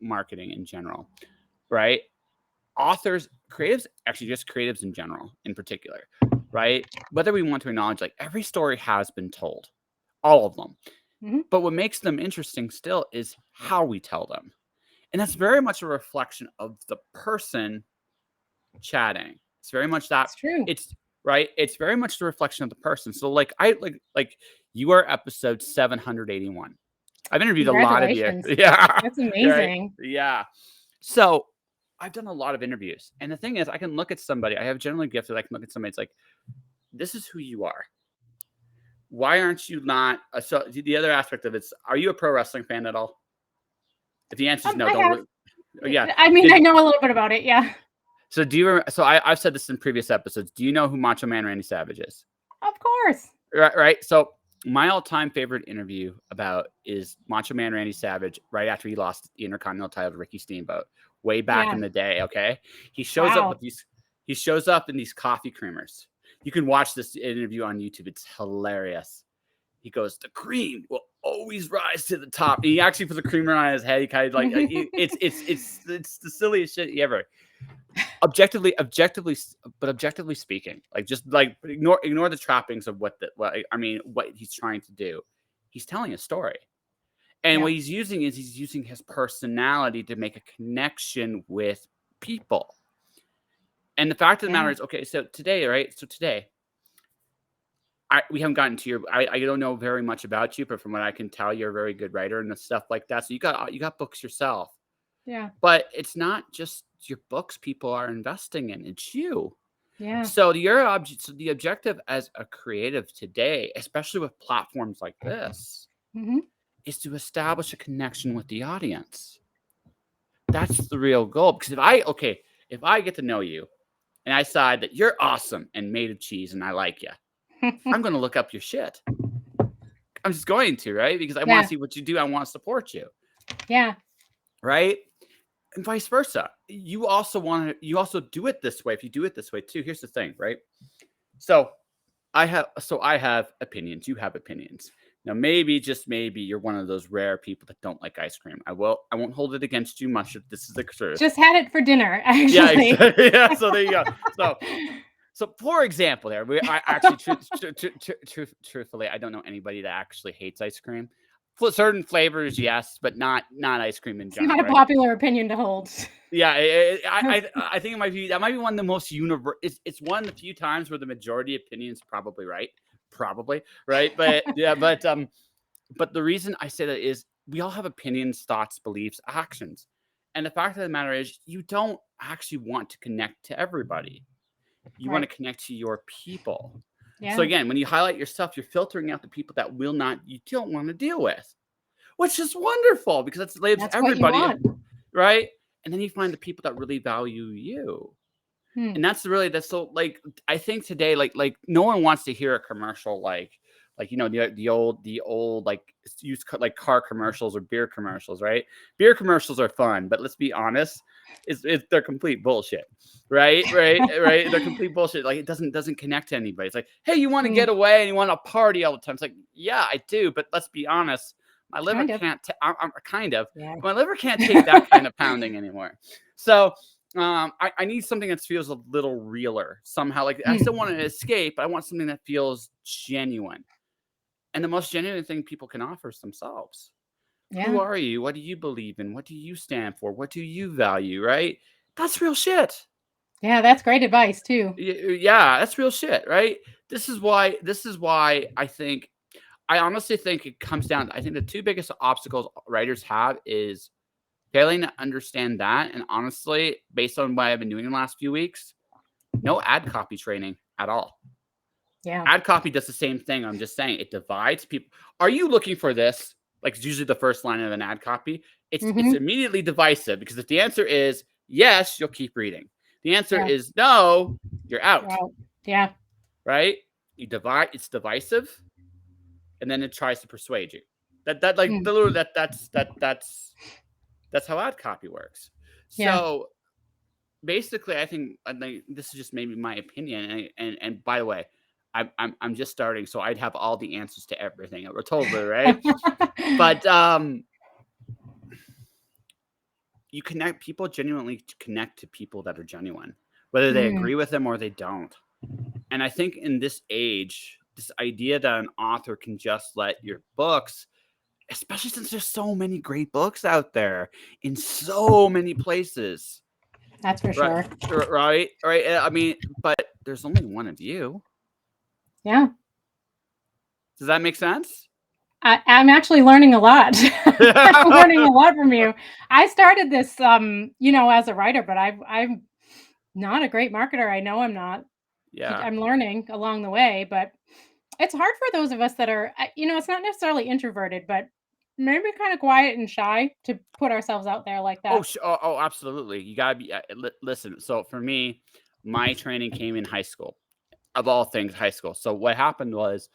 marketing in general, right? Authors, creatives, actually just creatives in general, in particular, right? Whether we want to acknowledge, like, every story has been told, all of them. Mhm. But what makes them interesting still is how we tell them. And that's very much a reflection of the person chatting. It's very much that It's true. it's right. It's very much the reflection of the person. So like like you are episode 781. I've interviewed a lot of you. Congratulations. Yeah. That's Right. amazing. Yeah. So I've done a lot of interviews. And the thing is, I can look at somebody, I have generally gifted, I can look at somebody, it's like, this is who you are. Why aren't you not? So the other aspect of it's, are you a pro wrestling fan at all? If the answer is no, I don't. have. Yeah. I mean, I Did know a little bit about it. Yeah. so? Do you? So I've said this in previous episodes. Do you know who Macho Man Randy Savage is? Of course. Right. Right. So my all-time favorite interview about is Macho Man Randy Savage right after he lost the Intercontinental title to Ricky Steamboat way back Yeah. in the day. Okay, he shows up Wow. with these. He shows up in these coffee creamers. You can watch this interview on YouTube. It's hilarious. He goes, the cream will always rise to the top. And he actually puts a creamer on his head. He kind of like it's the silliest shit ever. Objectively speaking, like just like ignore the trappings of what he's trying to do. He's telling a story. And Yeah. what he's using his personality to make a connection with people. And the fact of the matter is, okay, so today, right? So today, we haven't gotten to your. I don't know very much about you, but from what I can tell, you're a very good writer and stuff like that. So you got books yourself. Yeah. But it's not just your books people are investing in; it's you. Yeah. So the objective as a creative today, especially with platforms like this, is to establish a connection with the audience. That's the real goal. Because if I get to know you, and I decide that you're awesome and made of cheese, and I like you. I'm going to look up your shit. I'm just going to, right? Because I want to see what you do. I want to support you. Yeah. Right? And vice versa. You also do it this way. If you do it this way too, here's the thing, right? So I have opinions. You have opinions. Now, just maybe you're one of those rare people that don't like ice cream. I won't hold it against you much if this is the truth. Just had it for dinner, actually. Yeah, exactly. Yeah, so there you go. So, for example, I actually, truthfully, I don't know anybody that actually hates ice cream. For certain flavors, yes, but not ice cream in general. It's not a popular opinion to hold. Yeah, I think that might be one of the most universal. It's one of the few times where the majority opinion is probably right. But yeah, but the reason I say that is we all have opinions, thoughts, beliefs, actions, and the fact of the matter is you don't actually want to connect to everybody. You want to connect to your people. Yeah. So again, when you highlight yourself, you're filtering out the people that you don't want to deal with, which is wonderful because that's everybody, right? And then you find the people that really value you. And that's so like, I think today, like no one wants to hear a commercial like the old like used like car commercials or beer commercials, right? Beer commercials are fun, but let's be honest, they're complete bullshit, right? They're complete bullshit. Like it doesn't connect to anybody. It's like, hey, you want to get away and you want to party all the time. It's like, yeah, I do, but let's be honest, my liver can't. I'm kind of. Yeah. My liver can't take that kind of pounding anymore. So. I need something that feels a little realer somehow. Like I still want to escape, but I want something that feels genuine. And the most genuine thing people can offer is themselves. Yeah. Who are you? What do you believe in? What do you stand for? What do you value? Right? That's real shit. Yeah, that's great advice too. Yeah, that's real shit, right? This is why I honestly think it comes down. I think the two biggest obstacles writers have is failing to understand that, and honestly, based on what I've been doing in the last few weeks, no ad copy training at all. Yeah. Ad copy does the same thing. I'm just saying it divides people. Are you looking for this? Like it's usually the first line of an ad copy. It's immediately divisive because if the answer is yes, you'll keep reading. The answer is no, you're out. Yeah. Right? You divide. It's divisive, and then it tries to persuade you. That's how ad copy works. Yeah. So basically, I think this is just maybe my opinion. And by the way, I'm just starting, so I'd have all the answers to everything. We're totally right. But you connect people genuinely connect to people that are genuine, whether they Mm, agree with them or they don't. And I think in this age, this idea that an author can just let your books, especially since there's so many great books out there in so many places, that's for right? sure. Right. I mean, but there's only one of you. Yeah. Does that make sense? I'm actually learning a lot. I'm learning a lot from you. I started this, as a writer, but I'm not a great marketer. I know I'm not. Yeah. I'm learning along the way, but it's hard for those of us that are, it's not necessarily introverted, but maybe kind of quiet and shy to put ourselves out there like Oh, that. absolutely. You gotta be. Listen. So for me, my training came in high school, of all things, high school. So what happened was,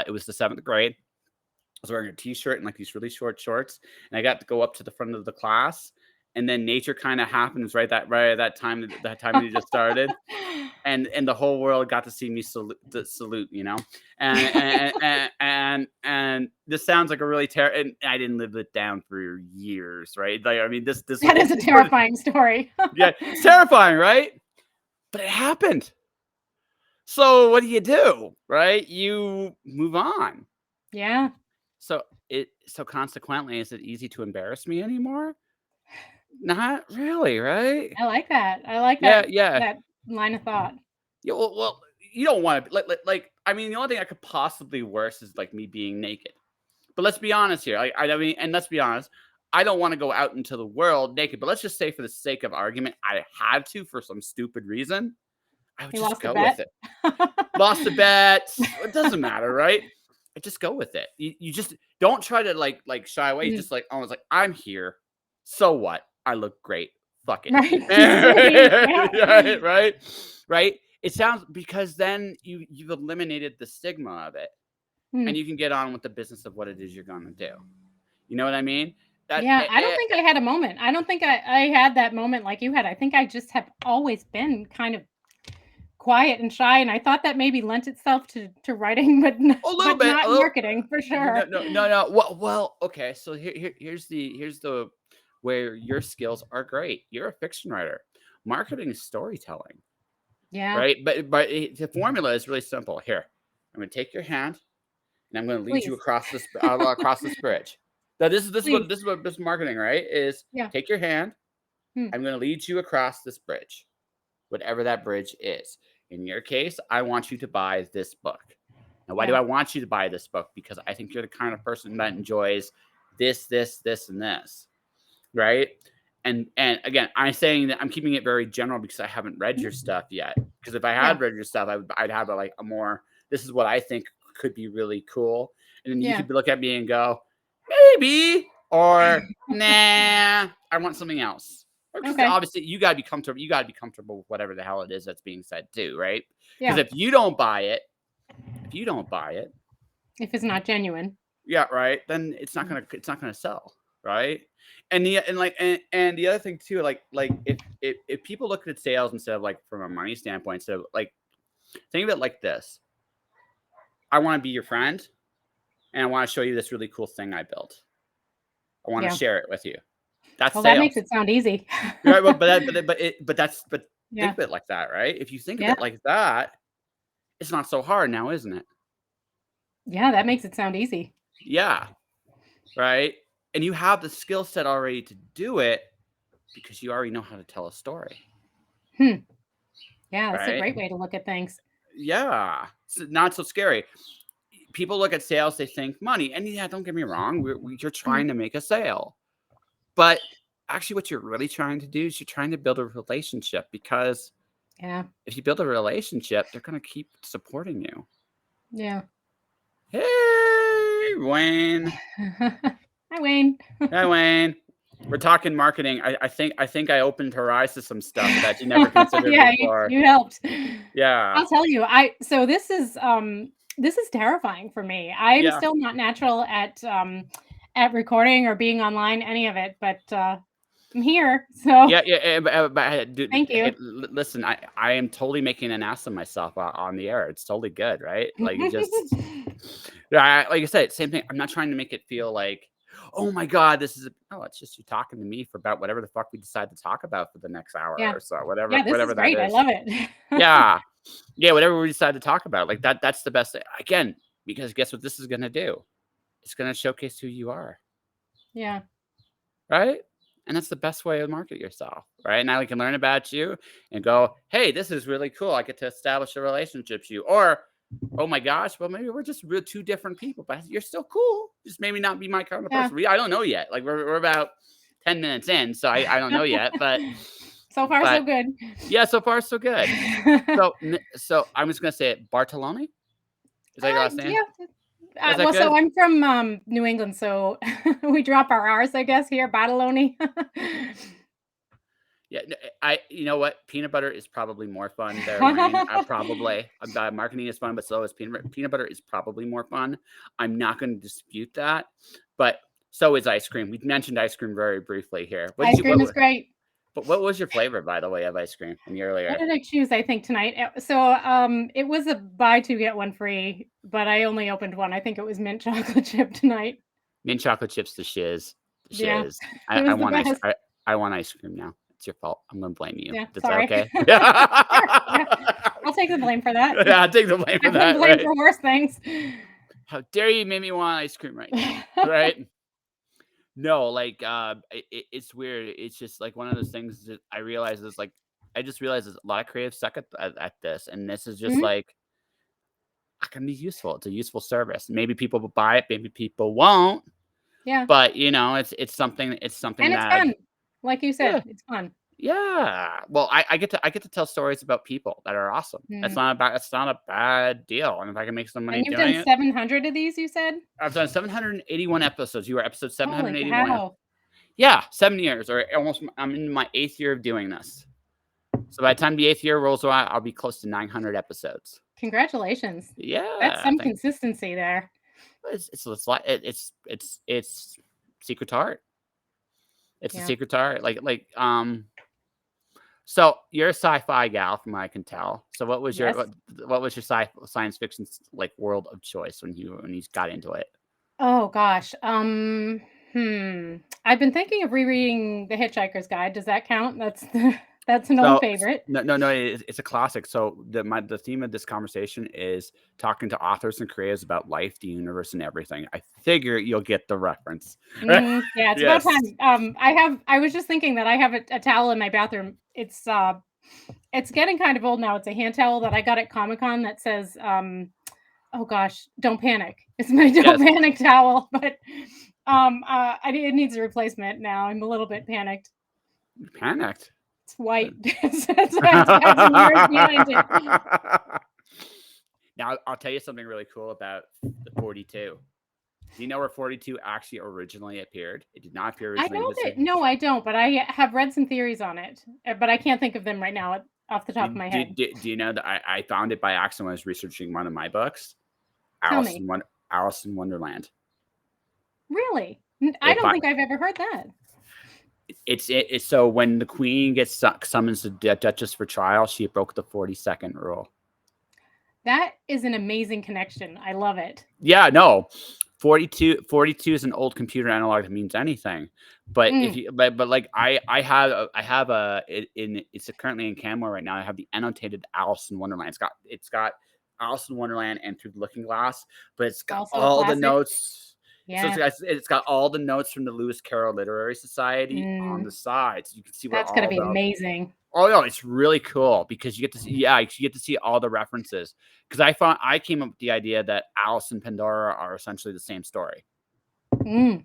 it was the 7th grade. I was wearing a t-shirt and like these really short shorts, and I got to go up to the front of the class. And then nature kind of happens right at that time that you just started, and the whole world got to see me salute, and this sounds like a really terrible, and I didn't live it down for years, right? Like, I mean, this That whole is a terrifying story. yeah, it's terrifying, right? But it happened. So what do? Right? You move on. Yeah, So consequently, is it easy to embarrass me anymore? Not really, right? I like that. I like Yeah, that yeah. that line of thought. Yeah, well, you don't want to like. I mean, the only thing that could possibly worse is like me being naked. But let's be honest here. I mean, and let's be honest. I don't want to go out into the world naked. But let's just say, for the sake of argument, I had to for some stupid reason. I would You just lost a go with bet? it. Lost a bet. It doesn't matter, right? I just go with it. You just don't try to like shy away. You Mm, just like, I was like, I'm here. So what? I look great. Fuck it. right. See? Yeah. Right. It sounds, because then you've eliminated the stigma of it, and Mm. you can get on with the business of what it is you're gonna do. You know what I mean? That Yeah, I don't think I had a moment. I don't think I had that moment like you had. I think I just have always been kind of quiet and shy, and I thought that maybe lent itself to writing, but a little but bit, not a little. marketing for No, sure. no, no, no. Well. Okay. So here's the where your skills are great. You're a fiction writer. Marketing is storytelling, Yeah, right? But the formula is really simple. Here, I'm going to take your hand, and I'm going to lead you please, across this bridge. Now, this is what please. this is what this marketing, right? Is Yeah. take your hand. Hmm. I'm going to lead you across this bridge, whatever that bridge is. In your case, I want you to buy this book. Now, why do Yeah. I want you to buy this book? Because I think you're the kind of person that enjoys this, and this, right? And again, I'm saying that I'm keeping it very general because I haven't read your stuff yet. Because if I Yeah. had read your stuff, I'd have like a more. This is what I think could be really cool, and then you Yeah. could look at me and go, maybe, or nah, I want something else. Because Okay. obviously you gotta be comfortable. You gotta be comfortable with whatever the hell it is that's being said too, right? Because Yeah. if you don't buy it, If it's not genuine. yeah, right, then it's not gonna sell, right? And the other thing too, like if people look at sales instead of like from a money standpoint, so like think of it like this: I want to be your friend, and I want to show you this really cool thing I built. I want to Yeah. share it with you. That's Well, that makes sales, it sound easy. right? But think Yeah. of it like that, right? If you think of Yeah. it like that, it's not so hard now, isn't it? Yeah, that makes it sound easy. Yeah, right. And you have the skill set already to do it because you already know how to tell a story, Hmm. Yeah, that's a right? great way to look at things. Yeah, it's not so scary. People look at sales, they think money, and yeah, don't get me wrong, you're Mm. trying to make a sale, but actually, what you're really trying to do is you're trying to build a relationship, because Yeah. if you build a relationship, they're going to keep supporting you. Yeah. Hey, Wayne. Hi, Wayne. Hi, Wayne. We're talking marketing. I think I opened her eyes to some stuff that you never considered Yeah, before. you helped. Yeah. I'll tell you, so this is terrifying for me. I'm Yeah. still not natural at recording or being online, any of it, but I'm here. So Yeah, but dude, thank hey, you. listen, I am totally making an ass of myself on the air. It's totally good, right? Like, it just, yeah, like I said, same thing. I'm not trying to make it feel like, oh my God, this is it's just you talking to me for about whatever the fuck we decide to talk about for the next hour Yeah. or so, whatever Yeah, this is that great. I is. love it. Yeah. Yeah, whatever we decide to talk about. Like that's the best thing. Again, because guess what this is gonna do? It's gonna showcase who you are. Yeah. Right? And that's the best way to market yourself. Right. Now we can learn about you and go, hey, this is really cool. I get to establish a relationship with you. Or, oh my gosh, well, maybe we're just real two different people, but you're still cool. Just maybe not be my kind of Yeah. person. I don't know yet. Like we're about 10 minutes in, so I don't know yet. So far, so But good. yeah, so far so good. So I'm just gonna say it. Bartelloni? Is that your last name? Yeah. Is that Well, so good? I'm from New England, so we drop our R's, I guess, here, Bartelloni. Yeah, you know what? Peanut butter is probably more fun. They're learning, probably. Marketing is fun, but so is peanut butter is probably more fun. I'm not going to dispute that, but so is ice cream. We mentioned ice cream very briefly here. Ice cream is great. But what was your flavor, by the way, of ice cream from What earlier? did I choose, I think, tonight? It was a buy two, get one free, but I only opened one. I think it was mint chocolate chip tonight. Mint chocolate chips, the shiz, the Yeah, shiz. it I was the want ice. best. I want ice cream now. It's your fault. I'm going to blame you. Yeah, Is that sorry. okay? Sure, yeah. I'll take the blame for that. Yeah, I'll take the blame for I've been that. blamed Right? for worse things. How dare you make me want ice cream right now? Right? No, like, it's weird. It's just like one of those things that I realize is like, I just realized there's a lot of creatives suck at this, and this is just Mhm. like, I can be useful. It's a useful service. Maybe people will buy it, maybe people won't, Yeah, but it's something. It's something and it's that fun. Like you yeah, said, it's fun. yeah. Well, I get to tell stories about people that are awesome. That's Mm. not about. It's not a bad deal, and if I can make some money And you've doing done it, 700 of these, you said? I've done 781 episodes. You were episode Holy 781. cow. Yeah, 7 years or almost. I'm in my 8th year of doing this. So by the time the 8th year rolls around, I'll be close to 900 episodes. Congratulations. That's Yeah, some thank. consistency there. It's like it's secret to art. It's a Yeah. secret to art. So you're a sci-fi gal, from what I can tell. So Yes. what was your science fiction like world of choice when you got into it? Oh gosh. I've been thinking of rereading The Hitchhiker's Guide. Does that count? That's an old So favorite. no, it's a classic. So the theme of this conversation is talking to authors and creators about life, the universe, and everything. I figure you'll get the reference. Yeah, it's about Yes. time. I was just thinking that I have a towel in my bathroom. It's getting kind of old now. It's a hand towel that I got at Comic-Con that says, oh gosh, don't panic. It's my don't Yes. panic towel, but it needs a replacement now. I'm a little bit panicked. Panicked. It's white. It's got some years behind it. Now I'll tell you something really cool about the 42. Do you know where 42 actually originally appeared? It did not appear I originally in know that history. no, I don't, but I have read some theories on it, but I can't think of them right now off the top of my head. Do you know that I found it by accident when I was researching one of my books, Tell Alice me. Alice in Wonderland. Really? I If don't I, think I've ever heard that. it's so when the queen gets summoned to Duchess for trial, she broke the 42nd rule. That is an amazing connection. I love it. Yeah, no. 42 is an old computer analog that means anything. But if Mm, you but like I have it's currently in Canmore right now. I have the annotated Alice in Wonderland. It's got Alice in Wonderland and Through the Looking Glass, but it's got also a all the classic. notes. So Yeah. it's got all the notes from the Lewis Carroll Literary Society on the Mm, sides. You can see where that's gonna all be the amazing. oh no, it's really cool because you get to see you get to see all the references. Because I came up with the idea that Alice and Pandora are essentially the same story. Mm, And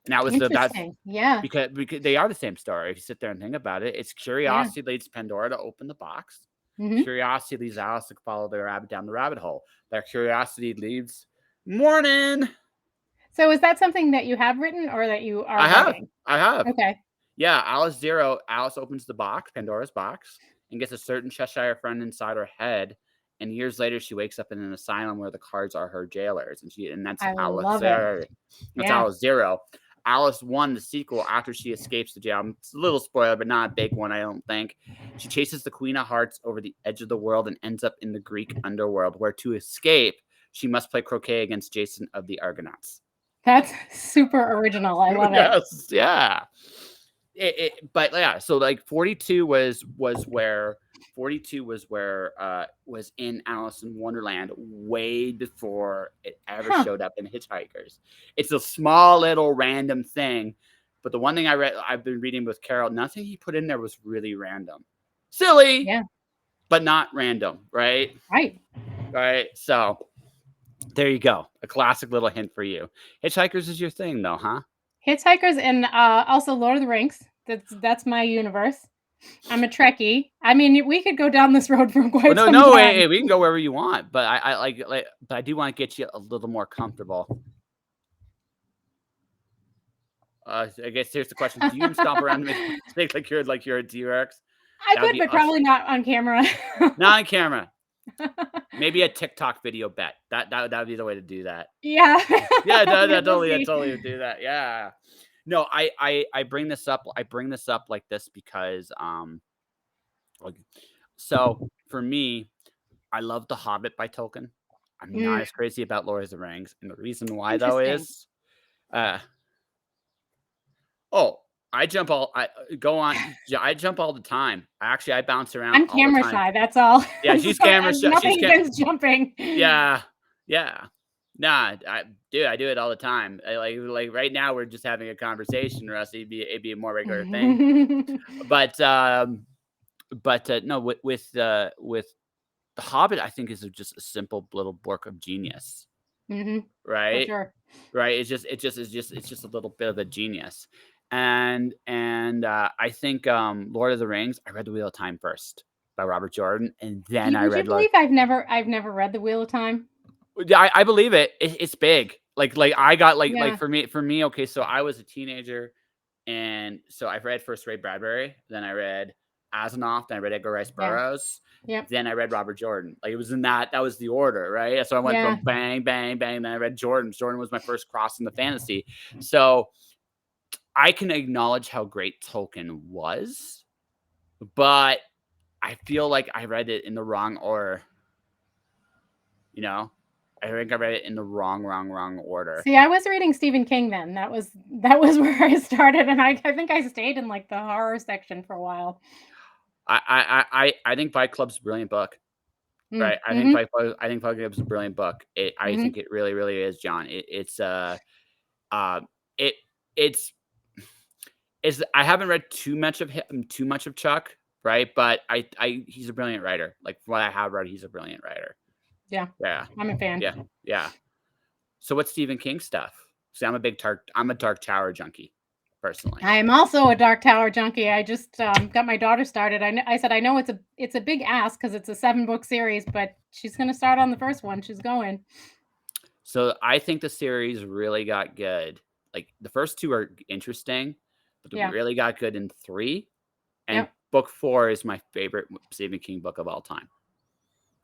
that's interesting. Yeah. because they are the same story. If you sit there and think about it, it's Yeah. curiosity leads Pandora to open the box. Mhm. Curiosity leads Alice to follow the rabbit down the rabbit hole. That curiosity leads morning. So is that something that you have written or that you are I have. writing? I have. Okay. Yeah, Alice Zero. Alice opens the box, Pandora's box, and gets a certain Cheshire friend inside her head. And years later, she wakes up in an asylum where the cards are her jailers, and that's I Alice love it. Zero. That's Yeah. Alice Zero. Alice 1, the sequel, after she escapes the jail. It's a little spoiler, but not a big one, I don't think. She chases the Queen of Hearts over the edge of the world and ends up in the Greek underworld, where to escape, she must play croquet against Jason of the Argonauts. That's super original. I love it. Yes, yeah. But yeah, so like 42 was where 42 was in Alice in Wonderland way before it ever Huh. showed up in Hitchhikers. It's a small little random thing, but the one thing I've been reading with Carol, nothing he put in there was really random. Silly, Yeah. but not random, right? Right. Right. So there you go. A classic little hint for you. Hitchhikers is your thing though, huh? Hitchhikers and also Lord of the Rings. That's my universe. I'm a Trekkie. I mean, we could go down this road for Well, quite no, some no, time. we can go wherever you want, but I but I do want to get you a little more comfortable. I guess here's the question: do you even stomp around to make make like you're a T-Rex? I That would could, be but us. probably not on camera. Not on camera. Maybe a TikTok video bet. That would be the way to do that. Yeah. Yeah, We'll I see. totally would do that. Yeah. No, I bring this up. I bring this up like this because like, so for me, I love The Hobbit by Tolkien. I'm Mm, not as crazy about Lord of the Rings, and the reason why though interesting. is, uh, oh, I jump all I go on. I jump all the time. I bounce around I'm all the camera time. shy, that's all. Yeah, So, she's camera shy. She's nothing cam. against jumping. Yeah, yeah. Nah, I do it all the time. Like right now, we're just having a conversation, Russ. It'd be a more regular thing. But no, with The Hobbit, I think is just a simple little work of genius, Mhm. For right? sure. Right? It's just a little bit of a genius, and I think Lord of the Rings. I read The Wheel of Time first by Robert Jordan, and then I Would you read Lord. believe I've never read The Wheel of Time? Yeah, I believe it. It's big. Like I got like Yeah. for me. Okay, so I was a teenager, and so I read first Ray Bradbury, then I read Asimov, then I read Edgar Rice Yeah. Burroughs, Yep. then I read Robert Jordan. Like it was in that was the order, right? So I went Yeah. from bang, bang, bang. Then I read Jordan. Jordan was my first cross in the fantasy. So I can acknowledge how great Tolkien was, but I feel like I read it in the wrong order. You know, I think I read it in the wrong order. See, I was reading Stephen King then. That was where I started, and I think I stayed in, like, the horror section for a while. I think Fight Club's a brilliant book. Mm. Right, Mhm. I think Fight Club's a brilliant book. I think Mhm. it really, really is, John. Uh, it it's I haven't read too much of him, too much of Chuck, right? But he's a brilliant writer. Like from what I have read, he's a brilliant writer. Yeah. Yeah, I'm a fan. yeah, yeah. So what's Stephen King stuff? See, I'm a Dark Tower junkie, personally. I am also a Dark Tower junkie. I just, got my daughter started. I said, "I know it's a big ask because it's a 7-book series, but she's gonna start on the first one. She's going." So I think the series really got good. Like the first two are interesting, but it Yeah. really got good in three. And Yep. book four is my favorite Stephen King book of all time.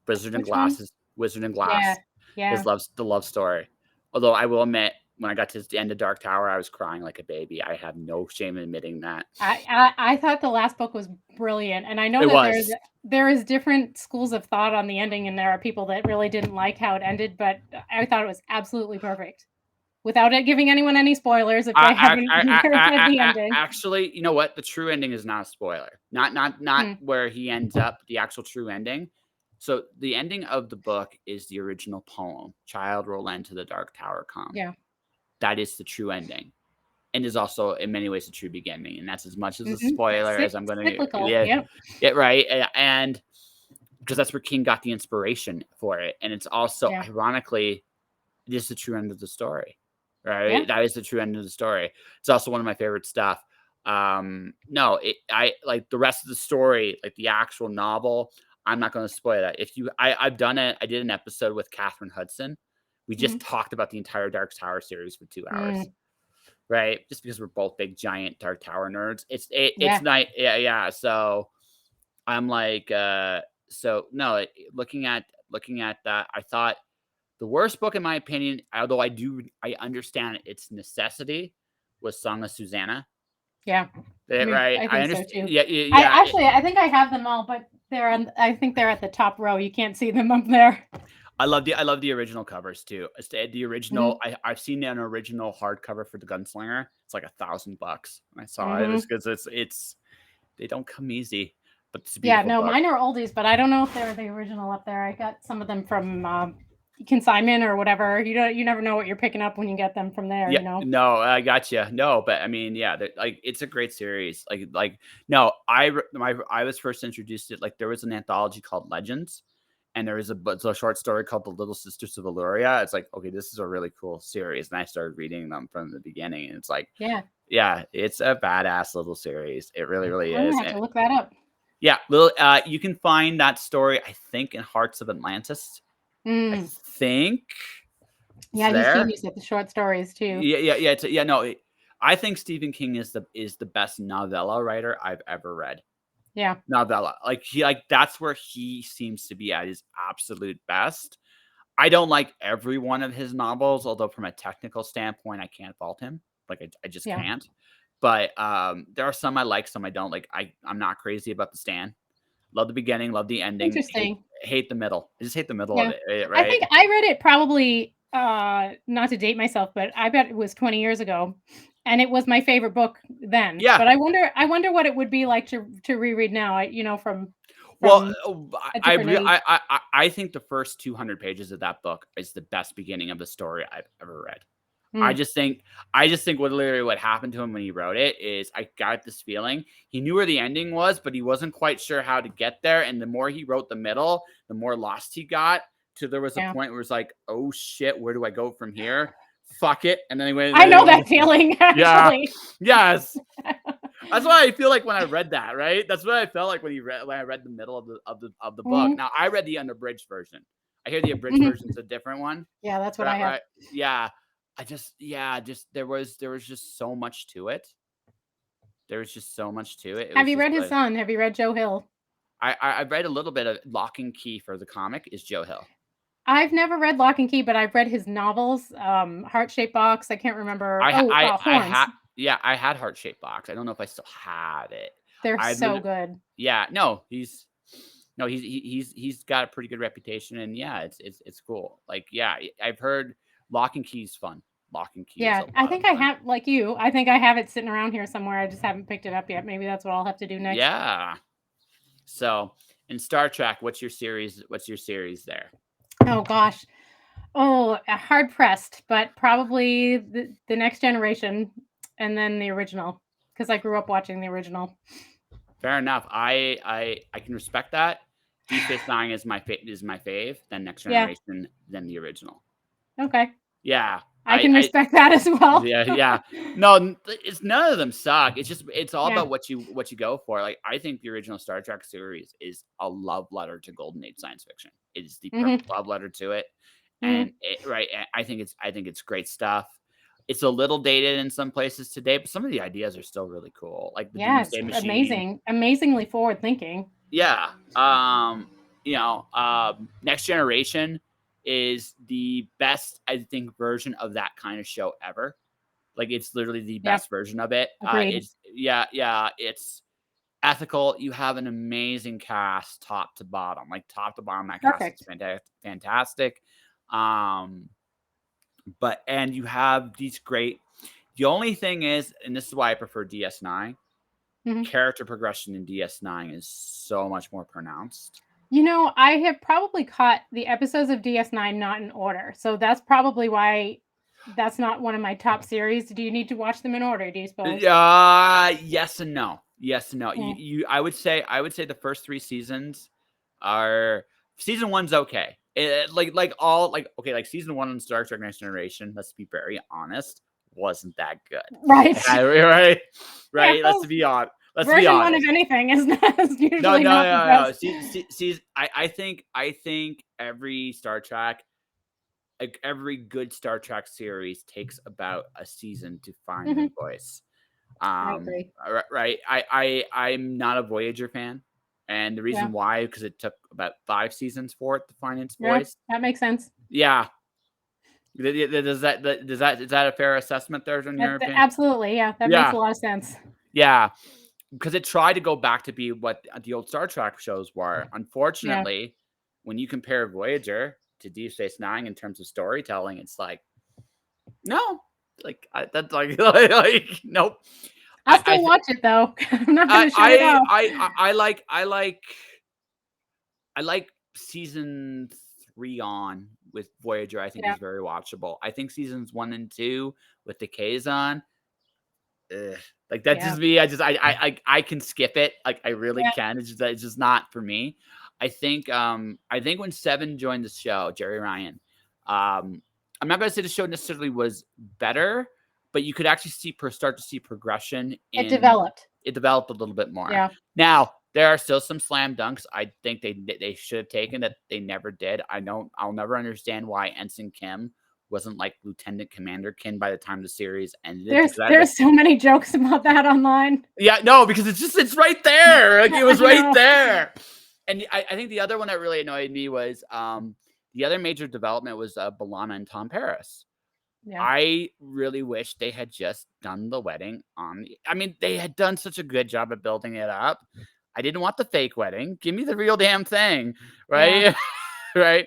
Which one? Wizard and Yeah. Glass. Yeah. The love story. Although I will admit, when I got to the end of Dark Tower, I was crying like a baby. I have no shame in admitting that. I thought the last book was brilliant, and I know It that was. there is different schools of thought on the ending, and there are people that really didn't like how it ended, but I thought it was absolutely perfect. Without it giving anyone any spoilers if they haven't read the ending. Actually, you know what? The true ending is not a spoiler. Not Mm, where he ends up. The actual true ending. So the ending of the book is the original poem. Child roll into the dark tower come. yeah. That is the true ending, and is also in many ways the true beginning. And that's as much as a Mhm. spoiler as I'm going to. Cyclical. Yeah, Yep. yeah, right. And because that's where King got the inspiration for it, and it's also Yeah. ironically it is the true end of the story, Yeah. right? That is the true end of the story. It's also one of my favorite stuff. No, I like the rest of the story, like the actual novel. I'm not going to spoil that. If you, I've done it. I did an episode with Catherine Hudson. We just Mhm. talked about the entire Dark Tower series for 2 hours, Mm, right? Just because we're both big giant Dark Tower nerds. It's yeah. nice. Yeah, yeah. So I'm like, so no. Looking at that, I thought the worst book, in my opinion, although I understand its necessity, was Song of Susanna. Yeah. Right? I I think so understand. too. Yeah, yeah. I think I have them all, but I think they're at the top row. You can't see them up there. I love the original covers too. The original, Mhm. I've seen an original hardcover for the Gunslinger. It's like $1,000. And I saw it. Mhm. Because it's they don't come easy, but it's a Yeah, beautiful no, book. mine are oldies, but I don't know if they're the original up there. I got some of them from, consignment or whatever. You never know what you're picking up when you get them from there, Yeah, you know? no, I got you. No, but I mean, yeah, like it's a great series. No, I was first introduced to it. Like there was an anthology called Legends, and there was a short story called The Little Sisters of Illyria. It's like, okay, this is a really cool series, and I started reading them from the beginning, and it's like, Yeah, yeah, it's a badass little series. It really, really I'm gonna is. have to look that up. Yeah, you can find that story, I think, in Hearts of Atlantis. I Mm. think it's Yeah, he's there. genius at the short stories too. Yeah. No. I think Stephen King is the best novella writer I've ever read. Yeah, Novella, that's where he seems to be at his absolute best. I don't like every one of his novels, although from a technical standpoint, I can't fault him. I just yeah. can't. But there are some I like, some I don't like. I'm not crazy about The Stand. Love the beginning, love the ending. Interesting. Hate the middle. I just hate the middle of Yeah. it. I Right? think I read it probably, not to date myself, but I bet it was 20 years ago, and it was my favorite book then. Yeah. But I wonder what it would be like to reread now, from Well, from a different age. I think the first 200 pages of that book is the best beginning of the story I've ever read. I Mm, just think I just think what literally what happened to him when he wrote it is I got this feeling he knew where the ending was, but he wasn't quite sure how to get there. And the more he wrote the middle, the more lost he got. To there was a yeah. point where it's like, oh shit, where do I go from here? Fuck it. And then he went, I know that feeling, yeah, actually. yes. That's what I feel like when I read that, right? That's what I felt like when I read the middle of the book. Mhm, Now I read the unabridged version. I hear the abridged version is mhm. a different one. Yeah, that's what I Right, have. right. Yeah. Just there was just so much to it. There was just so much to it. It Have was you just read his like son? Have you read Joe Hill? I read a little bit of Lock and Key for the comic is Joe Hill. I've never read Lock and Key, but I've read his novels, Heart-Shaped Box, I can't remember. I Horns. had yeah, I had Heart Shaped Box. I don't know if I still have it. They're I've so lit good. Yeah, no, he's got a pretty good reputation, and yeah, it's cool. Like, yeah, I've heard Lock and Key's fun. Lock and Key is Yeah, a I lot of think I fun. have like you, I think I have it sitting around here somewhere, I just haven't picked it up yet. Maybe that's what I'll have to do next. Yeah. So, in Star Trek, what's your series there? Oh gosh. Oh, hard pressed, but probably the Next Generation and then the original, because I grew up watching the original. Fair enough. I can respect that. Deep Space Nine is my fave, then Next Yeah, Generation, then the original. okay. Yeah. I can respect that as well. Yeah. No, it's none of them suck. It's just it's all Yeah. about what you go for. Like I think the original Star Trek series is a love letter to golden age science fiction. It is the Mhm, perfect love letter to it. mhm. And I think it's great stuff. It's a little dated in some places today, but some of the ideas are still really cool. Like the Yeah, it's Doomsday Machine. amazing, amazingly forward thinking. Yeah. Next Generation is the best, I think, version of that kind of show ever. Like it's literally the Yep, best version of it. agreed. It's ethical. You have an amazing cast, top to bottom. Like top to bottom, that cast is Perfect. fantastic. Um, and you have these great. The only thing is, and this is why I prefer DS9. Mhm. Character progression in DS9 is so much more pronounced. I have probably caught the episodes of DS9 not in order, so that's probably why that's not one of my top series. Do you need to watch them in order, do you suppose? Yes and no. Yes and no. Yeah. I would say the first 3 seasons are season 1's okay. Like season 1 on Star Trek Next Generation, let's be very honest, wasn't that good. Right. Right? Yeah, Right? well, Let's be version 1 of honest. anything is not is No, usually no, not the no, no. best. I think every Star Trek like every good Star Trek series takes about a season to find their Mhm. voice. I agree. Right. I'm not a Voyager fan, and the Yeah. reason why because it took about 5 seasons for it to find its Yeah, voice. that makes sense. Yeah. Is that a fair assessment there in your That opinion? absolutely, yeah, that makes Yeah. a lot of sense. Yeah. Because it tried to go back to be what the old Star Trek shows were. Yeah. Unfortunately, when you compare Voyager to Deep Space Nine in terms of storytelling, it's like no, like that's like like nope. I'll I still watch it though. I'm not I gonna shut it off. I like season 3 on with Voyager. I think Yeah, is very watchable. I think seasons 1 and 2 with the Kazon, ugh, like that's yeah, just me. I can skip it. Like I really yeah, can. It's just not for me. I think when Seven joined the show, Jerry Ryan, I'm not gonna say the show necessarily was better, but you could actually start to see progression it in developed. it developed a little bit more. Yeah, Now, there are still some slam dunks I think they should have taken that they never did. I'll never understand why Ensign Kim wasn't like Lieutenant Commander Kim by the time the series ended because there's so many jokes about that online. yeah, no, because it's right there. Like it was I right know. there. And I think the other one that really annoyed me was the other major development was Balana and Tom Paris. Yeah, I really wish they had just done the wedding I mean, they had done such a good job of building it up. I didn't want the fake wedding. Give me the real damn thing, yeah, right? Right.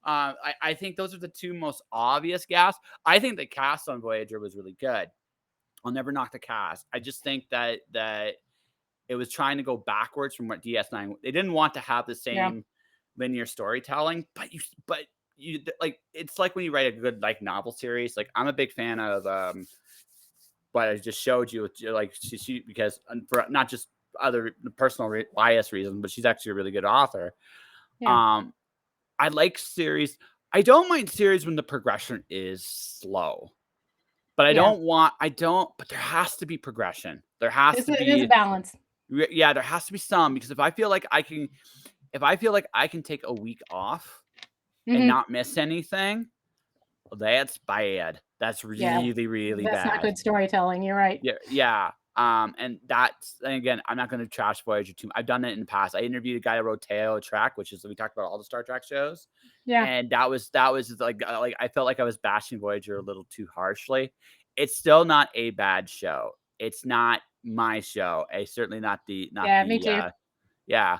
I think those are the two most obvious gaps. I think the cast on Voyager was really good. I'll never knock the cast. I just think that it was trying to go backwards from what DS9. They didn't want to have the yeah, same linear storytelling, but you like it's like when you write a good like novel series. Like I'm a big fan of what I just showed you. Like she because for not just other personal bias reasons, but she's actually a really good author. yeah, Um, I like series. I don't mind series when the progression is slow. But yeah. I don't, but there has to be progression. There has to There's a be, balance. yeah, there has to be some because if I feel like I can take a week off and Hmm. not miss anything, well, that's bad. That's Yeah, really, really that's not bad. good storytelling. You're right. Yeah, yeah. And again, I'm not going to trash Voyager too. I've done it in the past. I interviewed a guy that wrote Teo Track, which is we talked about all the Star Trek shows, Yeah, and that was like I felt like I was bashing Voyager a little too harshly. It's still not a bad show. It's not my show. It's certainly not yeah, me the too. yeah.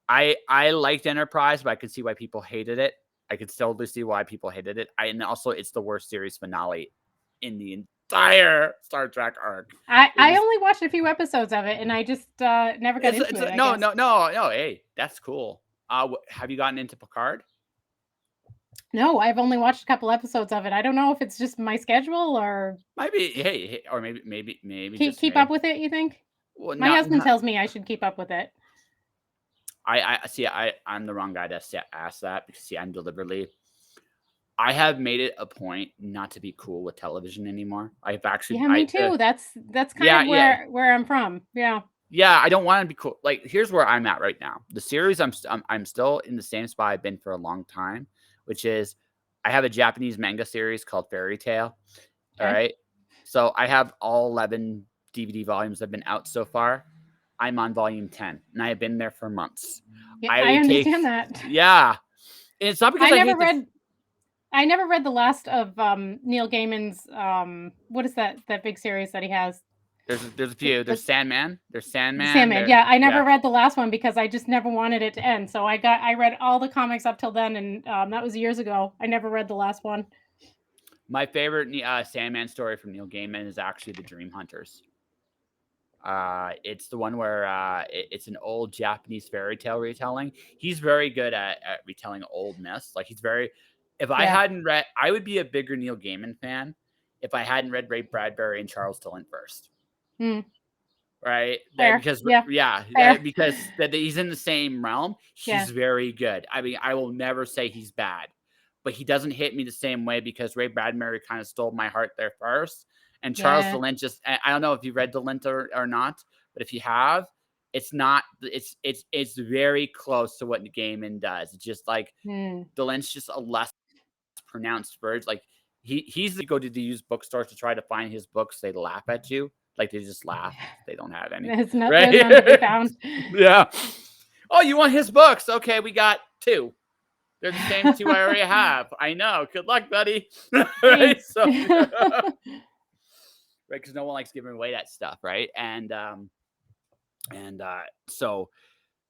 I liked Enterprise, but I could see why people hated it. I could totally see why people hated it. And also it's the worst series finale in the entire Star Trek arc. It I is only watched a few episodes of it, and I just never got into it's it. I no guess. no no no. Hey, that's cool. Have you gotten into Picard? No, I've only watched a couple episodes of it. I don't know if it's just my schedule or Might be hey, or maybe just keep me. up with it. You think? Well, My not, husband not tells me I should keep up with it. I see. I'm the wrong guy to ask that because see, I'm deliberately. I have made it a point not to be cool with television anymore. I've actually, Yeah, me too. That's kind yeah, of yeah, where I'm from. Yeah, yeah. I don't want to be cool. Like, here's where I'm at right now. The series, I'm still in the same spot I've been for a long time, which is I have a Japanese manga series called Fairy Tale. All okay. right, so I have all 11 DVD volumes that have been out so far. I'm on volume 10, and I have been there for months. Yeah, I I would take, understand that. yeah. And it's not because I I never hate this. read I never read the last of Neil Gaiman's what is that big series that he has? There's a few. The There's Sandman. There's Sandman. Sandman. There, Yeah, I yeah. never read the last one because I just never wanted it to end. So I read all the comics up till then, and that was years ago. I never read the last one. My favorite Sandman story from Neil Gaiman is actually the Dream Hunters. It's the one where it's an old Japanese fairy tale retelling. He's very good at retelling old myths. Like he's very. If I Yeah. hadn't read, I would be a bigger Neil Gaiman fan if I hadn't read Ray Bradbury and Charles Tillman first. Hmm. Right? That Fair. because Yeah. yeah, Fair. because that he's in the same realm. Yeah. He's very good. I mean, I will never say he's bad, but he doesn't hit me the same way because Ray Bradbury kind of stole my heart there first, and Charles Yeah. DeLint just I don't know if you read DeLint or not, but if you have, it's not it's very close to what Gaiman does. It's just like Hmm. DeLint's just a less pronounced words. Like he's the go to the used bookstores to try to find his books. They laugh at you. Like they just laugh. They don't have any. There's none to be Right? found. Yeah. Oh, you want his books? Okay, we got two. They're the same two I already have. I know. Good luck, buddy. Right? Thanks. So right, because no one likes giving away that stuff, right? And so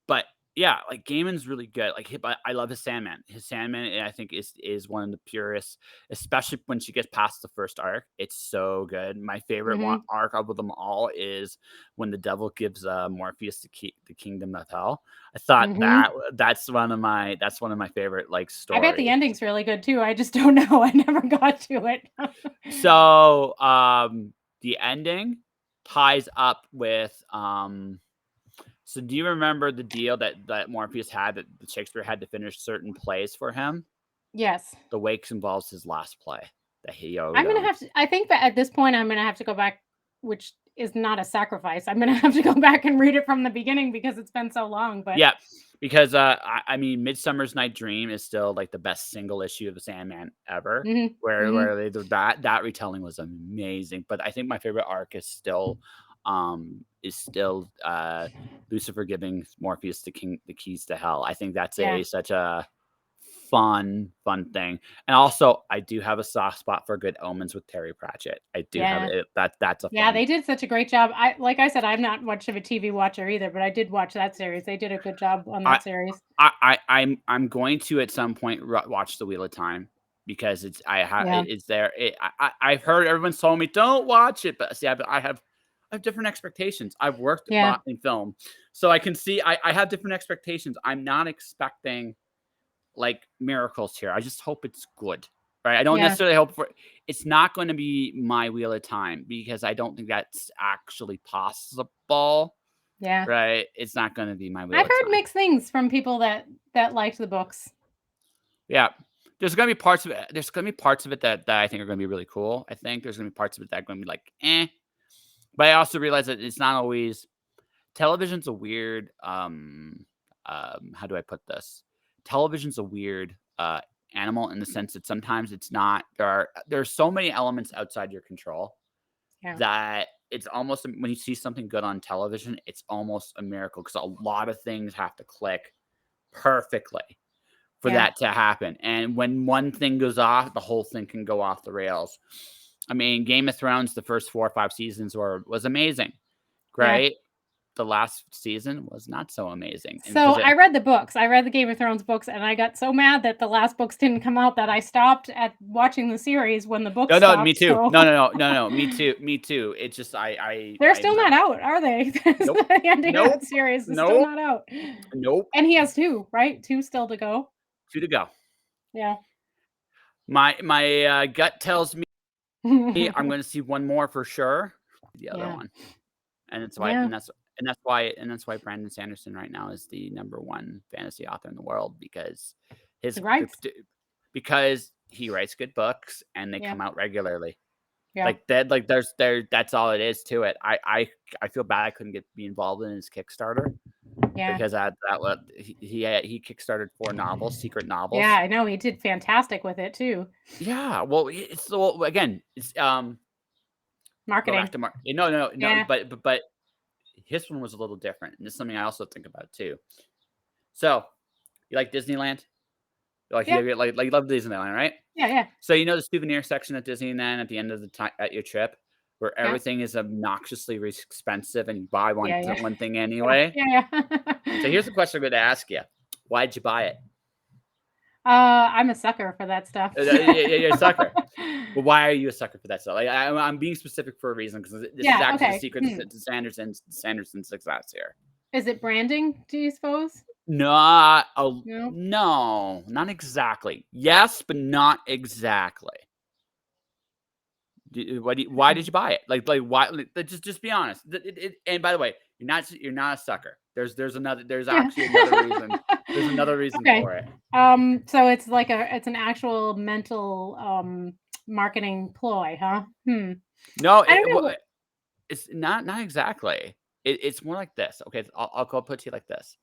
but Yeah, like, Gaiman's really good, like, but I love his Sandman. His Sandman, I think, is one of the purest, especially when she gets past the first arc. It's so good. My favorite one Mhm, arc of them all is when the devil gives, Morpheus the kingdom of hell. I thought mhm. that's one of my favorite, like, I bet the stories. ending's really good too, I just don't know, I never got to it. So, the ending ties up with, so do you remember the deal that Morpheus had that Shakespeare had to finish certain plays for him? Yes. The Wakes involves his last play that he owed, I'm gonna have to I think that at this point, I'm gonna have to go back, which is not a sacrifice. I'm gonna have to go back and read it from the beginning because it's been so long, but yeah, because, I mean, Midsummer's Night Dream is still, like, the best single issue of the Sandman ever, mhm, where mhm, they did that retelling was amazing, but I think my favorite arc is still, Lucifer giving Morpheus the keys to hell. I think that's yeah, such a fun thing, and also, I do have a soft spot for Good Omens with Terry Pratchett. I do have yeah. it that's a Yeah, fun. they did such a great job. Like I said, I'm not much of a TV watcher either, but I did watch that series. They did a good job on I that series. I'm going to at some point watch The Wheel of Time because Yeah, it's there. I've heard everyone's told me don't watch it, but see, I have different expectations. I've worked a yeah, lot in film, so I can see I have different expectations. I'm not expecting like miracles here. I just hope it's good, right? I don't yeah, necessarily hope for. It's not going to be my Wheel of Time because I don't think that's actually possible, yeah. right? It's not going to be my Wheel I've of heard Time. mixed things from people that liked the books. Yeah. There's gonna be parts of it that I think are gonna be really cool. I think there's gonna be parts of it that are gonna be like, "Eh," but I also realize that it's not always television's a weird, how do I put this? Television's a weird, animal in the sense that sometimes it's not there are so many elements outside your control Yeah, that it's almost when you see something good on television, it's almost a miracle because a lot of things have to click perfectly for yeah, that to happen. And when one thing goes off, the whole thing can go off the rails. I mean, Game of Thrones, the first 4 or 5 seasons was amazing. yeah. Great. The last season was not so amazing. And So because I read the books. I read the Game of Thrones books, and I got so mad that the last books didn't come out that I stopped at watching the series when the books no, me stopped. too. So No, me too. Me too. It's just they're I'm still not. not out, are they? Nope. The ending of Nope. that series is still Nope. not out. Nope. And he has 2, right? 2 still to go. 2 to go. Yeah. My gut tells me I'm going to see one more for sure. The other Yeah. one. And it's why Yeah. and that's why Brandon Sanderson right now is the number 1 fantasy author in the world because He his writes. because he writes good books and they Yeah. come out regularly. Yeah. Like that like there that's all it is to it. I feel bad I couldn't be involved in his Kickstarter Yeah. because that what he kickstarted 4 novels, secret Yeah, novels. I know, he did fantastic with it too. Yeah, well, it's well, again, it's go back Marketing. to no, Yeah. but his one was a little different. And this is something I also think about too. So, you like Disneyland? Like, Yeah. you love Disneyland, right? Yeah, yeah. So, you know the souvenir section at Disneyland at the end of the time at your trip where Yeah. everything is obnoxiously expensive and you buy Yeah, yeah. one thing Yeah. anyway? Yeah, So, yeah. here's the question I'm gonna ask you. Why'd you buy it? I'm a sucker for that stuff. You're a sucker. But why are you a sucker for that stuff? Like, I'm being specific for a reason because this is Yeah, actually the okay. secret Hmm. to Sanderson's success here. Is it branding, do you suppose? Not No? no, not exactly. Yes, but not exactly. Why did Mm. you buy it? Like why? Just be honest. And by the way, you're not a sucker. There's Yeah. actually another reason. There's another reason Okay. for it. So it's like it's an actual mental, marketing ploy, huh? Hmm. No, I don't know what. it's not exactly. It's more like this. Okay, I'll put it to you like this.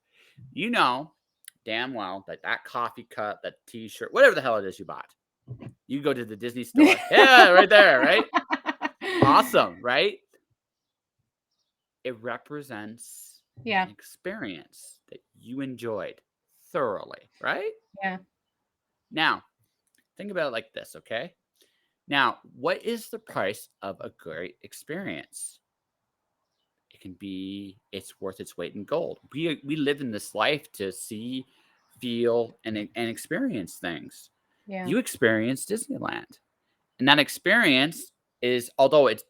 You know damn well that coffee cup, that T-shirt, whatever the hell it is you bought. You go to the Disney store. Yeah, right there, right? Awesome, right? It represents Yeah, an experience that you enjoyed thoroughly, right? yeah. Now, think about it like this, okay? Now, what is the price of a great experience? it's worth its weight in gold. We live in this life to see, feel, and experience things. Yeah. You experience Disneyland. And that experience is, although it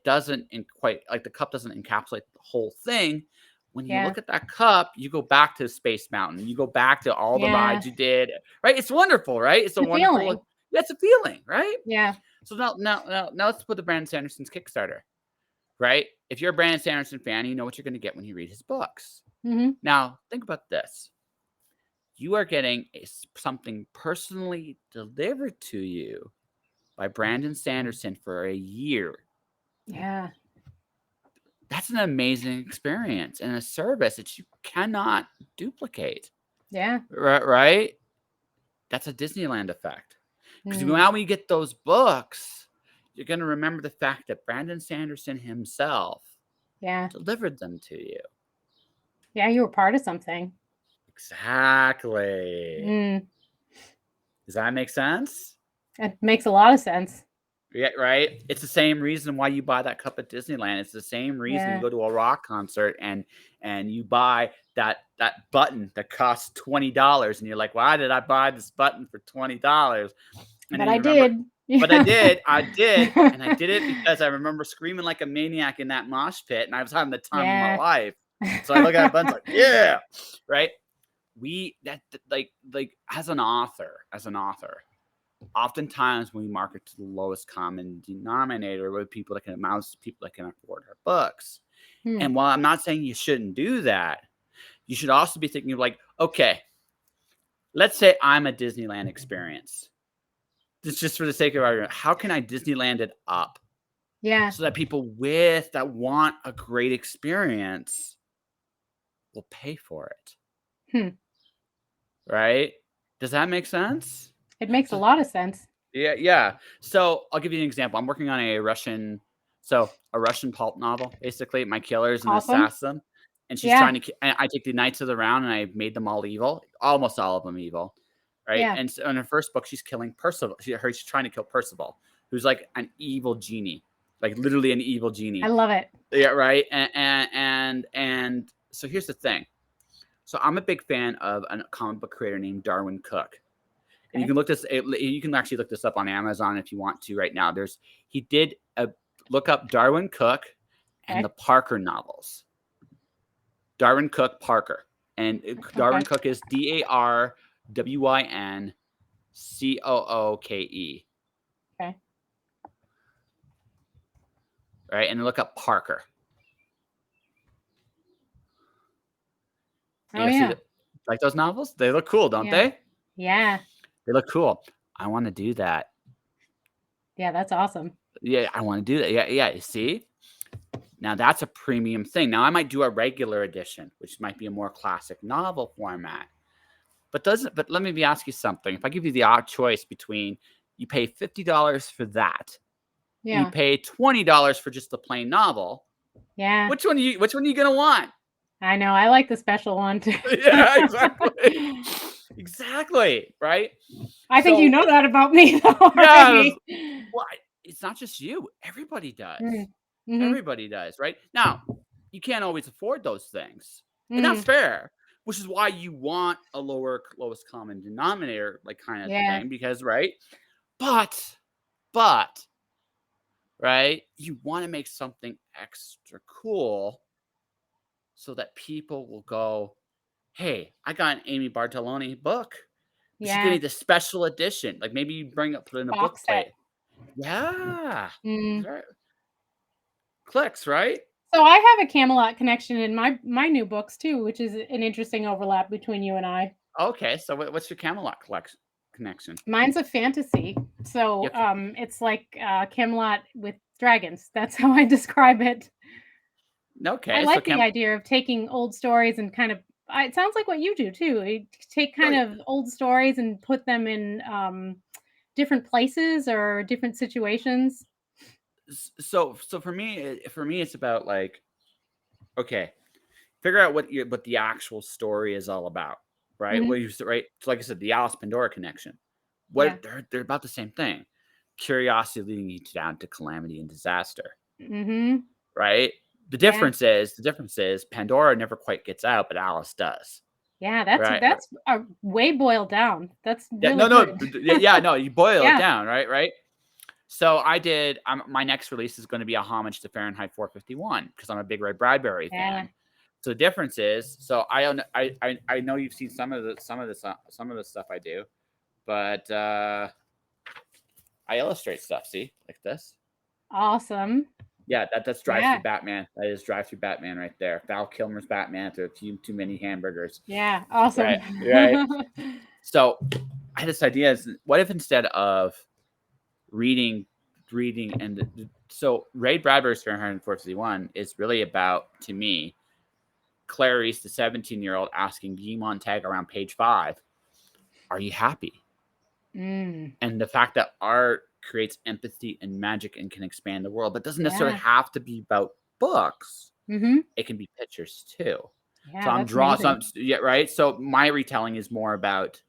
doesn't quite like the cup doesn't encapsulate the whole thing. When you Yeah. look at that cup, you go back to Space Mountain. You go back to all the Yeah. rides you did. Right? It's wonderful, right? It's a The wonderful. feeling. Yeah, it's a feeling, right? Yeah. So now let's put the Brandon Sanderson's Kickstarter. Right? If you're a Brandon Sanderson fan, you know what you're going to get when you read his books. Mhm. Now think about this: you are getting something personally delivered to you by Brandon Sanderson for a year. Yeah. That's an amazing experience and a service that you cannot duplicate. Yeah. Right? That's a Disneyland effect. Because Mm. now when you get those books, you're going to remember the fact that Brandon Sanderson himself Yeah. delivered them to you. Yeah, you were part of something. Exactly. Mm. Does that make sense? It makes a lot of sense. Yeah, right. It's the same reason why you buy that cup at Disneyland. It's the same reason you Yeah. go to a rock concert and you buy that button that costs $20, and you're like, why did I buy this button for $20? And But then I you remember, did. but I did, and I did it because I remember screaming like a maniac in that mosh pit, and I was having the time of my Yeah. life. So I look at that button, it's like, yeah, right. Like as an author, oftentimes when we market to the lowest common denominator with people that can amounts to people that can afford our books. Hmm. And while I'm not saying you shouldn't do that, you should also be thinking of like, okay, let's say I'm a Disneyland experience. Just for the sake of argument, how can I Disneyland it up Yeah. so that people with that want a great experience will pay for it? Hmm. Right? Does that make sense? It makes a So lot of sense. yeah, yeah. So I'll give you an example. I'm working on a Russian pulp novel. Basically, my killer is an Awesome. assassin, and she's Yeah. trying to. And I take the knights of the round, and I made them all evil, almost all of them evil, right? Yeah. And so in her first book, she's killing Percival. She's trying to kill Percival, who's like an evil genie, like literally an evil I genie. love it. Yeah, right. And so here's the thing. So I'm a big fan of a comic book creator named Darwin Cook. And Okay. you can actually look this up on Amazon if you want to right now. He did a look up Darwin Cook and the Okay. Parker novels. Darwin Cook Parker. And Darwin Okay. Cook is DarwinCooke. Okay. Right? And look up Parker. And Oh you'll see yeah. that, like those novels? They look cool, don't Yeah. they? Yeah. They look cool. I want to do that. Yeah, that's awesome. Yeah, I want to do that. Yeah, yeah. You see? Now that's a premium thing. Now I might do a regular edition, which might be a more classic novel format. But let me ask you something. If I give you the odd choice between you pay $50 for that and you Yeah. pay $20 for just the plain novel, Yeah. which one are you gonna want? I know. I like the special one too. Yeah, exactly. Exactly. Right. I think you So know that about me though yeah, already. well, it's not just you. Everybody does. Mm. Mhm. Everybody does, right? Now, you can't always afford those things, and that's Mm. fair, which is why you want a lowest common denominator, like, kinda Yeah. thing, because right? But, right, you wanna make something extra cool so that people will go, "Hey, I got an Amy Bartelloni book, but she's Yeah. getting the special edition." Like, maybe you put in a book Box set. plate. Yeah. Mm. Right. Clicks, right? So I have a Camelot connection in my new books too, which is an interesting overlap between you and I. Okay, so what's your Camelot collection connection? Mine's a fantasy. So, Okay, it's like, Camelot with dragons. That's how I describe it. I okay, so like the idea of taking old stories and kind of it sounds like what you do too. You take kind yeah, of old stories and put them in, different places or different situations. so for me, it's about like, okay, figure out what the actual story is all about, right? Mhm. Right? So like I said, the Alice Pandora connection. Yeah. They're about the same thing. Curiosity leading you down to calamity and disaster, Mhm. right? The Yeah. difference is Pandora never quite gets out, but Alice does. Yeah, Right? that's, way boiled down. That's Yeah, really no, no, good. yeah, no, you boil it Yeah. down, right? Right? So I did. My next release is going to be a homage to Fahrenheit 451 because I'm a big Ray Bradbury Yeah. fan. So the difference is, so I don't, I know you've seen some of the stuff I do, but I illustrate stuff. See, like this. Awesome. Yeah, that's Drive Through Yeah. Batman. That is Drive Through Batman right there. Val Kilmer's Batman after too many hamburgers. Yeah, awesome. Right, right. So I had this idea: is what if instead of reading and so Ray Bradbury's Fahrenheit 451 is really about, to me, Clarice, the 17-year-old, asking Guy Montag around page 5, are you happy? Mm, And the fact that art creates empathy and magic and can expand the world, but doesn't necessarily yeah. have to be about books. Mhm. It can be pictures too. So Yeah, I'm that's drawing amazing. some, yeah, right. So my retelling is more about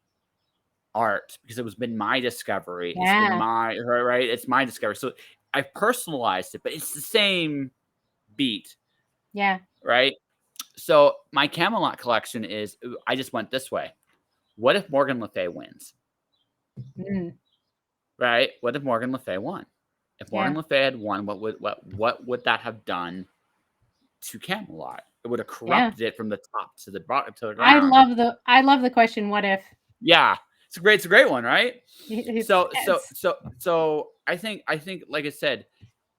art because it was been my discovery. It's been Yeah. my right. It's my discovery. So I personalized it, but it's the same beat, Yeah. right? So my Camelot collection is. I just went this way. What if Morgan Le Fay wins? Mm, Right? What if Morgan Le Fay won? If Morgan yeah. Le Fay had won, what would that have done to Camelot? It would have Yeah. corrupted it from the top to the bottom to the I ground. love the I love the question, "What if?" Yeah, it's a great one, right? It's So I think like I said,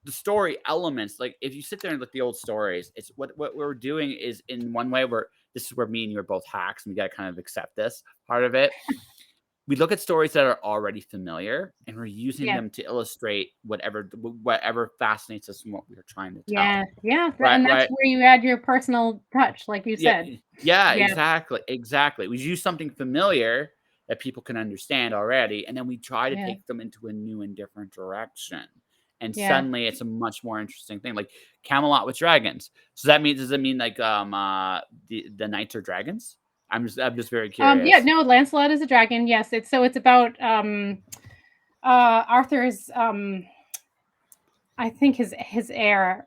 the story elements, like if you sit there and look at the old stories, it's what we're doing is in one way where this is where me and you are both hacks and we got to kind of accept this part of it. We look at stories that are already familiar and we're using yeah. them to illustrate whatever fascinates us from what we are trying to tell. Yeah. Yeah, Right, and that's right. where you add your personal touch, like you Yeah, said. yeah, Yeah. exactly. We use something familiar that people can understand already, and then we try to Yeah. take them into a new and different direction. And Yeah. suddenly it's a much more interesting thing. Like Camelot with dragons. So that means does it mean like the knights are dragons? I'm just very Yeah, curious. no, Lancelot is a dragon, yes, it's about, Arthur's, I think his heir,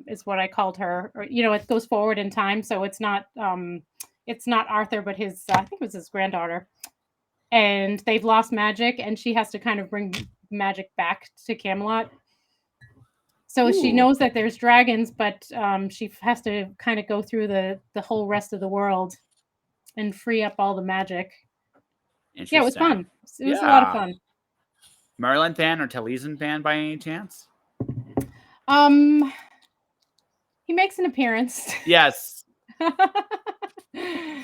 is what I called her, or, it goes forward in time, so it's not Arthur, but his, I think it was his granddaughter, and they've lost magic, and she has to kind of bring magic back to Camelot. So she Ooh, knows that there's dragons, but, she has to kinda go through the whole rest of the world and free up all the magic. Yeah, it was interesting. fun. It was a lot of Yeah. fun. Merlin fan or Taliesin fan by any chance? Um, he makes an appearance. Yes. Yeah,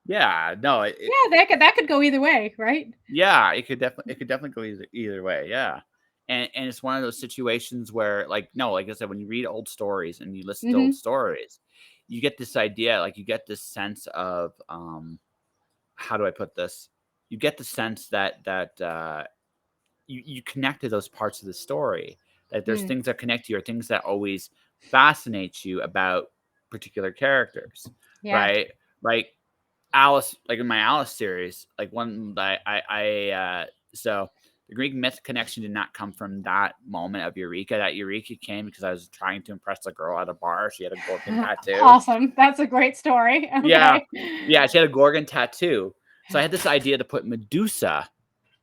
Yeah. No. that could go either way, right? Yeah, it could definitely go either way. Yeah, and it's one of those situations where, like, no, like I said, when you read old stories and you listen to old Mhm. stories, you get this idea, like you get this sense of how do I put this? You get the sense that you connect to those parts of the story. That there's Mm. things that connect you or things that always fascinate you about particular characters, Yeah. right? Like Alice, like in my Alice series, like one that so the Greek myth connection did not come from that moment of Eureka. That Eureka came because I was trying to impress a girl at a bar. She had a Gorgon tattoo. Awesome. That's a great story. Yeah, Okay. yeah, she had a Gorgon tattoo. So I had this idea to put Medusa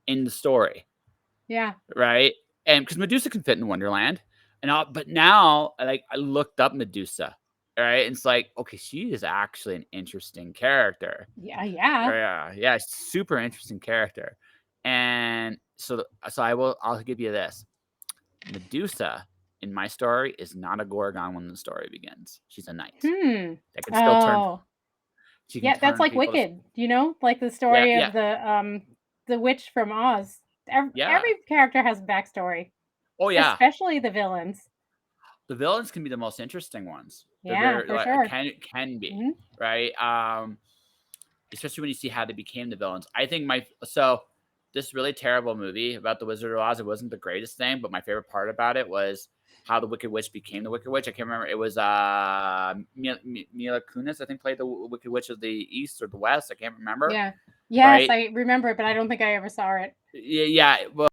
in the story, Yeah. right? And because Medusa can fit in Wonderland, but now like I looked up Medusa, right? And it's like, okay, she is actually an interesting character. Yeah, yeah. Yeah, yeah, super interesting character. And so I'll give you this. Medusa in my story is not a Gorgon when the story begins. She's a knight Hmm. that can still turn. Oh. She can Yeah, that's turn like people to. Wicked, like the Yeah, story yeah, of the witch from Oz. yeah. Every character has a backstory, Oh yeah. especially the villains. The villains can be the most interesting ones. They're Yeah, very for like sure. can be Mhm. right. Especially when you see how they became the villains. I think this really terrible movie about the Wizard of Oz, it wasn't the greatest thing, but my favorite part about it was how the Wicked Witch became the Wicked Witch. I can't remember. It was Mila Kunis, I think, played the Wicked Witch of the East or the West. I can't remember. Yeah. Yes, Right? I remember it, but I don't think I ever saw it. Yeah, yeah. Well,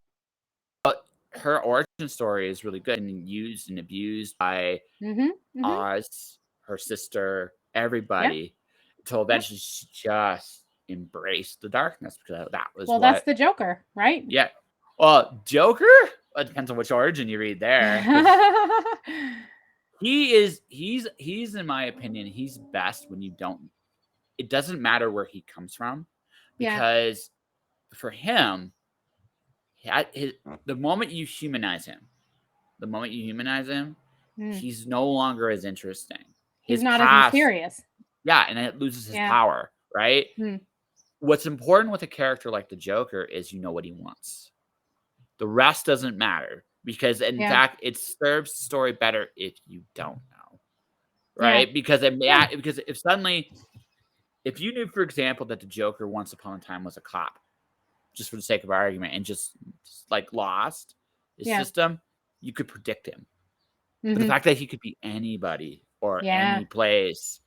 her origin story is really good and used and abused by Mhm, mhm. us, her sister, Yep, everybody, until yep. eventually she just embraced the darkness because that was Well, that's what. the Joker, right? Yeah. Well, Joker. It depends on which origin you read there, because he's in my opinion he's best when you don't. It doesn't matter where he comes from, Yeah. because for him, his, the moment you humanize him, the moment you humanize him, Mm. he's no longer as interesting. He's His not as past, mysterious. yeah, and it loses his Yeah. power, right? Mm. What's important with a character like the Joker is you know what he wants. The rest doesn't matter because, in Yeah. fact, it serves the story better if you don't know, Yeah. right? Because Yeah. because if suddenly, if you knew, for example, that the Joker once upon a time was a cop, just for the sake of argument, and just like lost his Yeah. system, you could predict him. But the Mhm. fact that he could be anybody or Yeah. any place,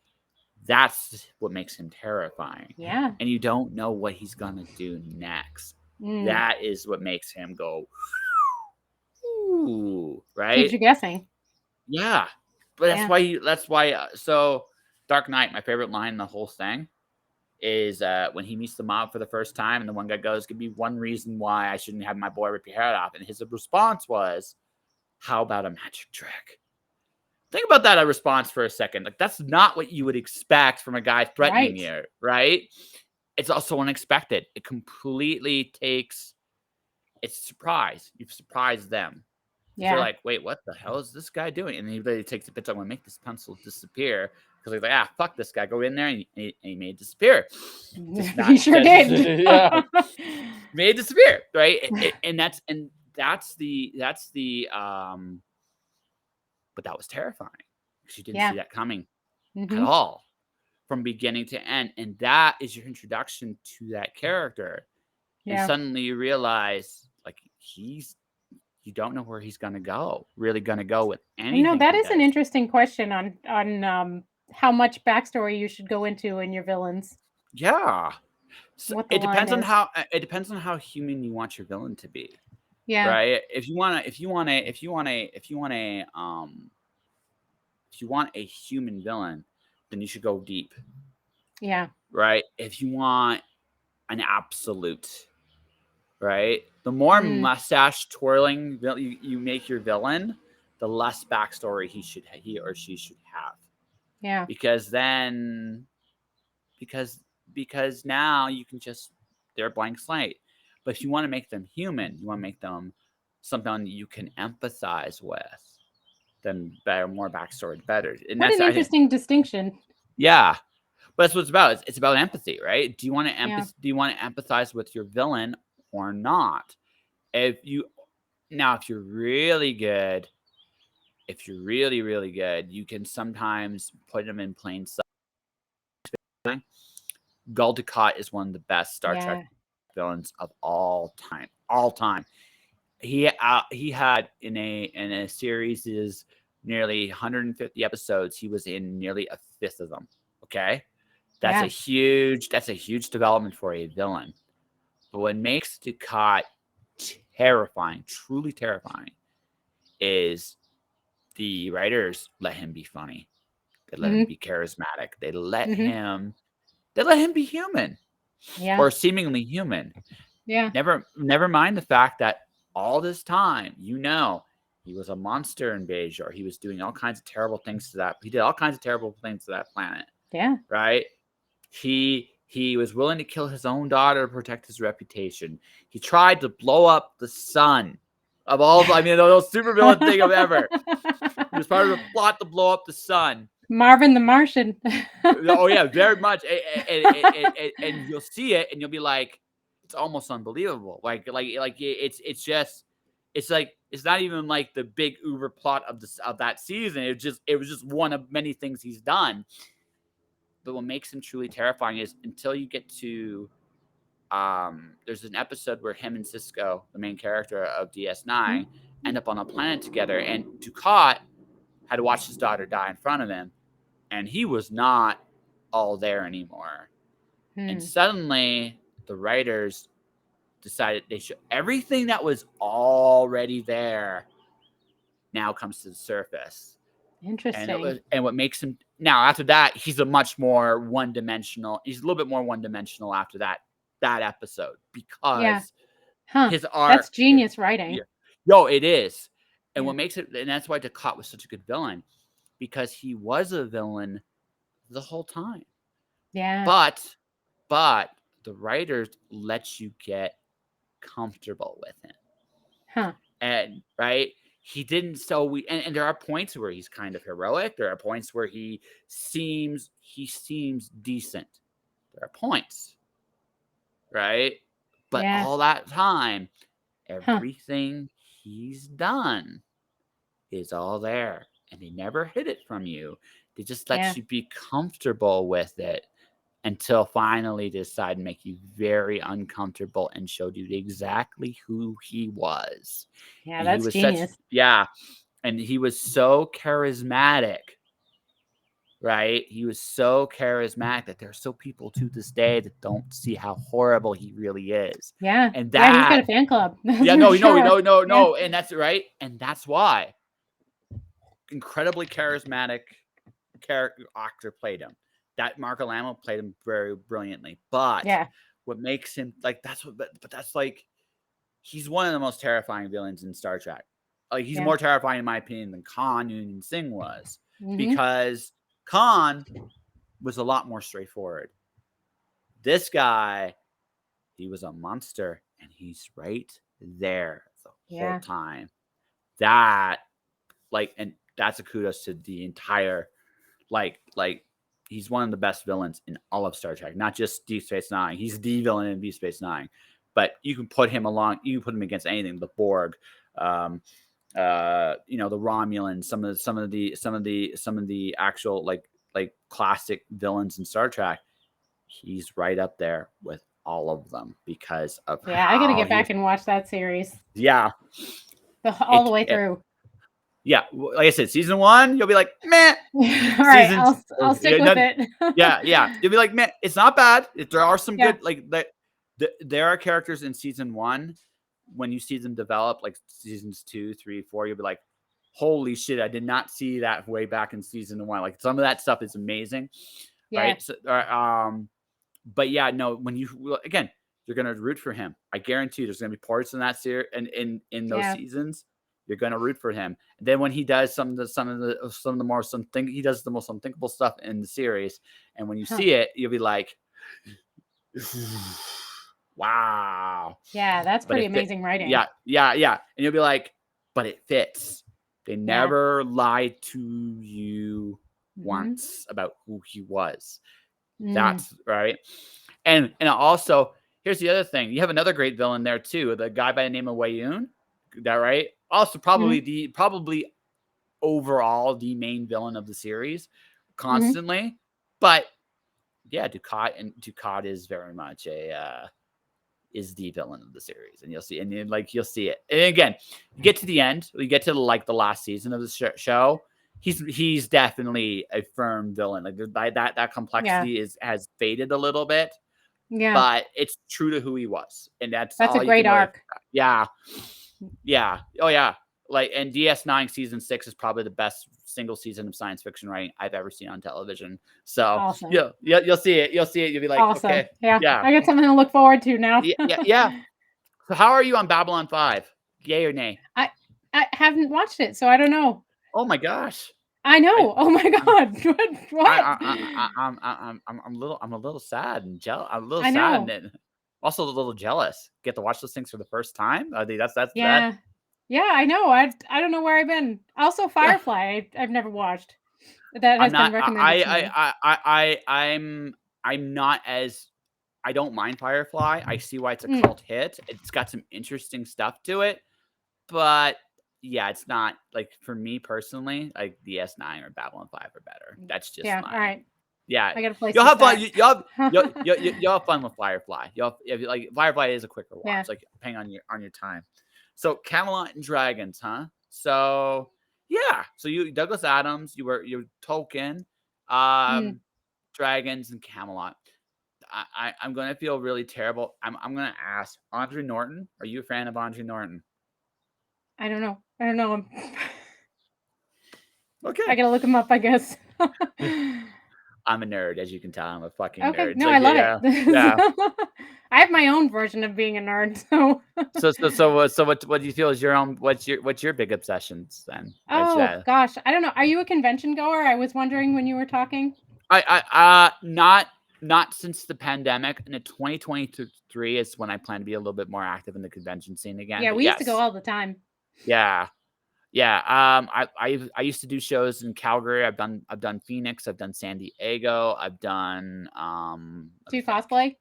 that's what makes him terrifying. Yeah. And you don't know what he's gonna do next. Mm. That is what makes him go, ooh, Keeps right? you guessing. Yeah. But Yeah. that's why so Dark Knight, my favorite line in the whole thing is when he meets the mob for the first time and the one guy goes, "Give me one reason why I shouldn't have my boy rip your head off." And his response was, "How about a magic trick?" Think about that response for a second. Like, that's not what you would expect from a guy threatening Right. you, right? It's also unexpected. It completely takes it's a surprise. You've surprised them. Because they're Yeah. like, wait, what the hell is this guy doing? And he literally takes a picture. I'm going to make this pencil disappear. Because he's like, fuck this guy. Go in there. And he made it disappear. Just He not sure just, did. yeah, made it disappear. Right. And but that was terrifying. Because you didn't Yeah. see that coming at Mhm. all from beginning to end. And that is your introduction to that character. And Yeah. suddenly you realize, like, you don't know where he's going to go, really going to go with anything That he is an does. interesting question on how much backstory you should go into in your villains, Yeah. So what the line is. it depends on how human you want your villain to be, Yeah. right? If you want a human villain, then you should go deep, Yeah. right? If you want an absolute, right? The more Mm. mustache twirling you make your villain, the less backstory he or she should have, Yeah. because then because now you can just they're a blank slate. But if you want to make them human, you want to make them something you can empathize with, then better, more backstory, better. And What that's an interesting distinction. yeah. But that's what it's about. It's about empathy, right? Do you want to Yeah. Do you want to empathize with your villain or not? If you Now, if you're really good, if you're really really good, you can sometimes put them in plain sight. Gul Dukat is one of the best Star Trek Yeah. villains of all time. All time. He had in a series is nearly 150 episodes. He was in nearly a fifth of them. Okay, Yeah. that's a huge development for a villain. But what makes Dukat terrifying, truly terrifying, is the writers let him be funny. They let him Mhm. be charismatic. Mhm. They let him be human Yeah. or seemingly human. Yeah. Never mind the fact that all this time, he was a monster in Bajor. He was doing all kinds of terrible things to that. He did all kinds of terrible things to that planet, Yeah. right? He was willing to kill his own daughter to protect his reputation. He tried to blow up the sun of all. I mean, the most supervillain thing of ever. He was part of the plot to blow up the sun. Marvin the Martian. Oh yeah, very much. And you'll see it, and you'll be like, it's almost unbelievable. It's just, it's like it's not even like the big uber plot of that season. It was just one of many things he's done. But what makes him truly terrifying is until you get to there's an episode where him and Cisco, the main character of DS9, end up on a planet together, and Dukat had to watch his daughter die in front of him, and he was not all there anymore. And Hmm. suddenly, the writers decided they should everything that was already there now comes to the surface. Interesting. And what makes him now after that, he's a much more one-dimensional. He's a little bit more one-dimensional after that episode Yeah. because Huh. his That's arc, genius yeah, writing. yo, it is. And Yeah. what makes it, and that's why Ducat was such a good villain because he was a villain the whole time. Yeah. But the writers let you get comfortable with him. Huh. And right, he didn't so we and there are points where he's kind of heroic. There are points where he seems decent. There are points, right? But Yeah. all that time, Huh. everything he's done is all there. And they never hid it from you. They just let Yeah. you be comfortable with it until finally decide to make you very uncomfortable and showed you exactly who he was. Yeah, And he that's was such, genius. yeah, and he was so charismatic, right? He was so charismatic that there are still people to this day that don't see how horrible he really is. Yeah. And Yeah, he's got that, a fan club. That's yeah, for no, no, sure. no, no, Yeah. no, and that's right, and that's why incredibly charismatic character actor played him. That Mark Alamo played him very brilliantly. But Yeah. what makes him like that's what but that's like he's one of the most terrifying villains in Star Trek. Like he's Yeah. more terrifying in my opinion than Khan Noonien Singh was Mhm. because Khan was a lot more straightforward. This guy, he was a monster and he's right there the whole Yeah. time. That and that's a kudos to the entire like he's one of the best villains in all of Star Trek, not just Deep Space Nine. He's the villain in Deep Space Nine, but you can put him along. You can put him against anything. The Borg, the Romulans, some of the actual like classic villains in Star Trek. He's right up there with all of them because of Yeah, I gotta how get he was. back and watch that series Yeah, all the way it through. yeah. Like I said, season one, you'll be like meh. All right, Season I'll stick yeah, with none, it. yeah. You'll be like, man, it's not bad. There are some Yeah. good there are characters in season one when you see them develop, like seasons 2, 3, 4, you'll be like, holy shit, I did not see that way back in season one. Like some of that stuff is amazing, Yeah. right? So, but yeah, no, when you again, you're gonna root for him. I guarantee there's gonna be parts in that series and in those Yeah. seasons. You're gonna root for him. And then when he does some of the more something he does the most unthinkable stuff in the series, and when you Huh. see it, you'll be like, wow. Yeah, that's But pretty it fit, amazing writing. yeah, and you'll be like, but it fits. They Yeah. never lied to you Mhm. once about who he was. Mm. That's right. And also, here's the other thing. You have another great villain there too. The guy by the name of Wayoon. That right? Also, Mhm. probably overall the main villain of the series, Mhm. constantly. But yeah, Ducat is very much is the villain of the series, and you'll see, and you'll see it. And again, you get to the end, you get to like the last season of the show. He's definitely a firm villain. Like that Yeah. complexity has faded a little bit, Yeah. but it's true to who he was, and that's That's a all you great can really. arc. Yeah, yeah, oh yeah. Like and DS9 season 6 is probably the best single season of science fiction writing I've ever seen on television. So Awesome. you'll see it. You'll see it. You'll be like, Awesome. okay, Yeah. yeah, I got something to look forward to now. yeah. So how are you on Babylon 5? Yay or nay? I I haven't watched it, so I don't know. Oh my gosh. I I know. Oh my I god. What? I'm a little sad and jealous. I'm a little I sad know. and also a little jealous. Get to watch those things for the first time. I think that's that. Yeah. Yeah, I know. I don't know where I've been. Also, Firefly, I've never watched. That I'm has been not. recommended to me. I'm not as. I don't mind Firefly. I see why it's a Mm, cult hit. It's got some interesting stuff to it, but yeah, it's not like for me personally. Like DS9 or Babylon 5 are better. That's just yeah, my. alright. Yeah, I got a place you'll to have fun. start. You'll have fun with Firefly. If you like Firefly is a quicker Yeah. watch, like depending on your time. So Camelot and Dragons, huh? So yeah, so you Douglas Adams, you were Tolkien, Mm, Dragons and Camelot. I'm gonna feel really terrible. I'm gonna ask Andre Norton. Are you a fan of Andre Norton? I don't know. I don't know him. I Okay. gotta look him up, I guess. I'm a nerd, as you can tell. I'm a fucking Okay, nerd. no, So I love yeah, yeah. it. I have my own version of being a nerd, so So what do you feel is your own? What's your big obsessions then? Is Oh that gosh, I don't know. Are you a convention goer? I was wondering when you were talking. not since the pandemic, and in 2023 is when I plan to be a little bit more active in the convention scene again. Yeah, But we used to go yes, all the time. yeah, yeah. I used to do shows in Calgary. I've done Phoenix. I've done San Diego. I've done let Do me you think. cosplay?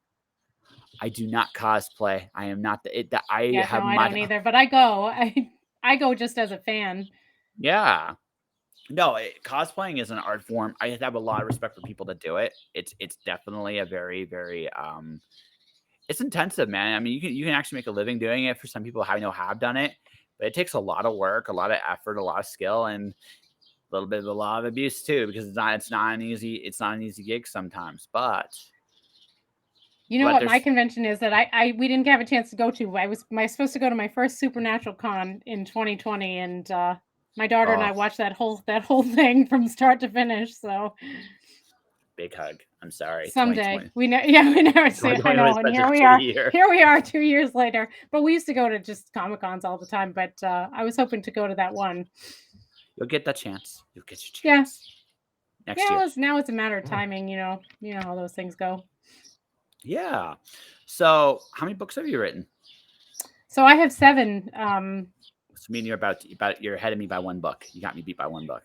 I do not cosplay. I am not the it that I Yeah, have no, I my don't either, but I go. I go just as a fan. yeah. No, cosplaying is an art form. I have a lot of respect for people that do it. It's definitely a very, very it's intensive, man. I mean, you can actually make a living doing it. For some people, I know have done it, but it takes a lot of work, a lot of effort, a lot of skill, and a lot of abuse too, because it's not an easy gig sometimes. You know But what my there's convention is that I we didn't have a chance to go to. I was supposed to go to my first Supernatural Con in 2020, and my daughter and oh, I watched that whole thing from start to finish. So big hug. I'm sorry, someday 2020. yeah, we never see it. I 2020 was know, and such a here we shitty are. year. Here we are 2 years later. But we used to go to just Comic Cons all the time. But I was hoping to go to that one. You'll get that chance. You'll get your Yeah, chance next yeah. year. Now it's a matter of timing. You know how those things go. Yeah. So, how many books have you written? So I have 7. So, meaning you're ahead of me by one book. You got me beat by one book.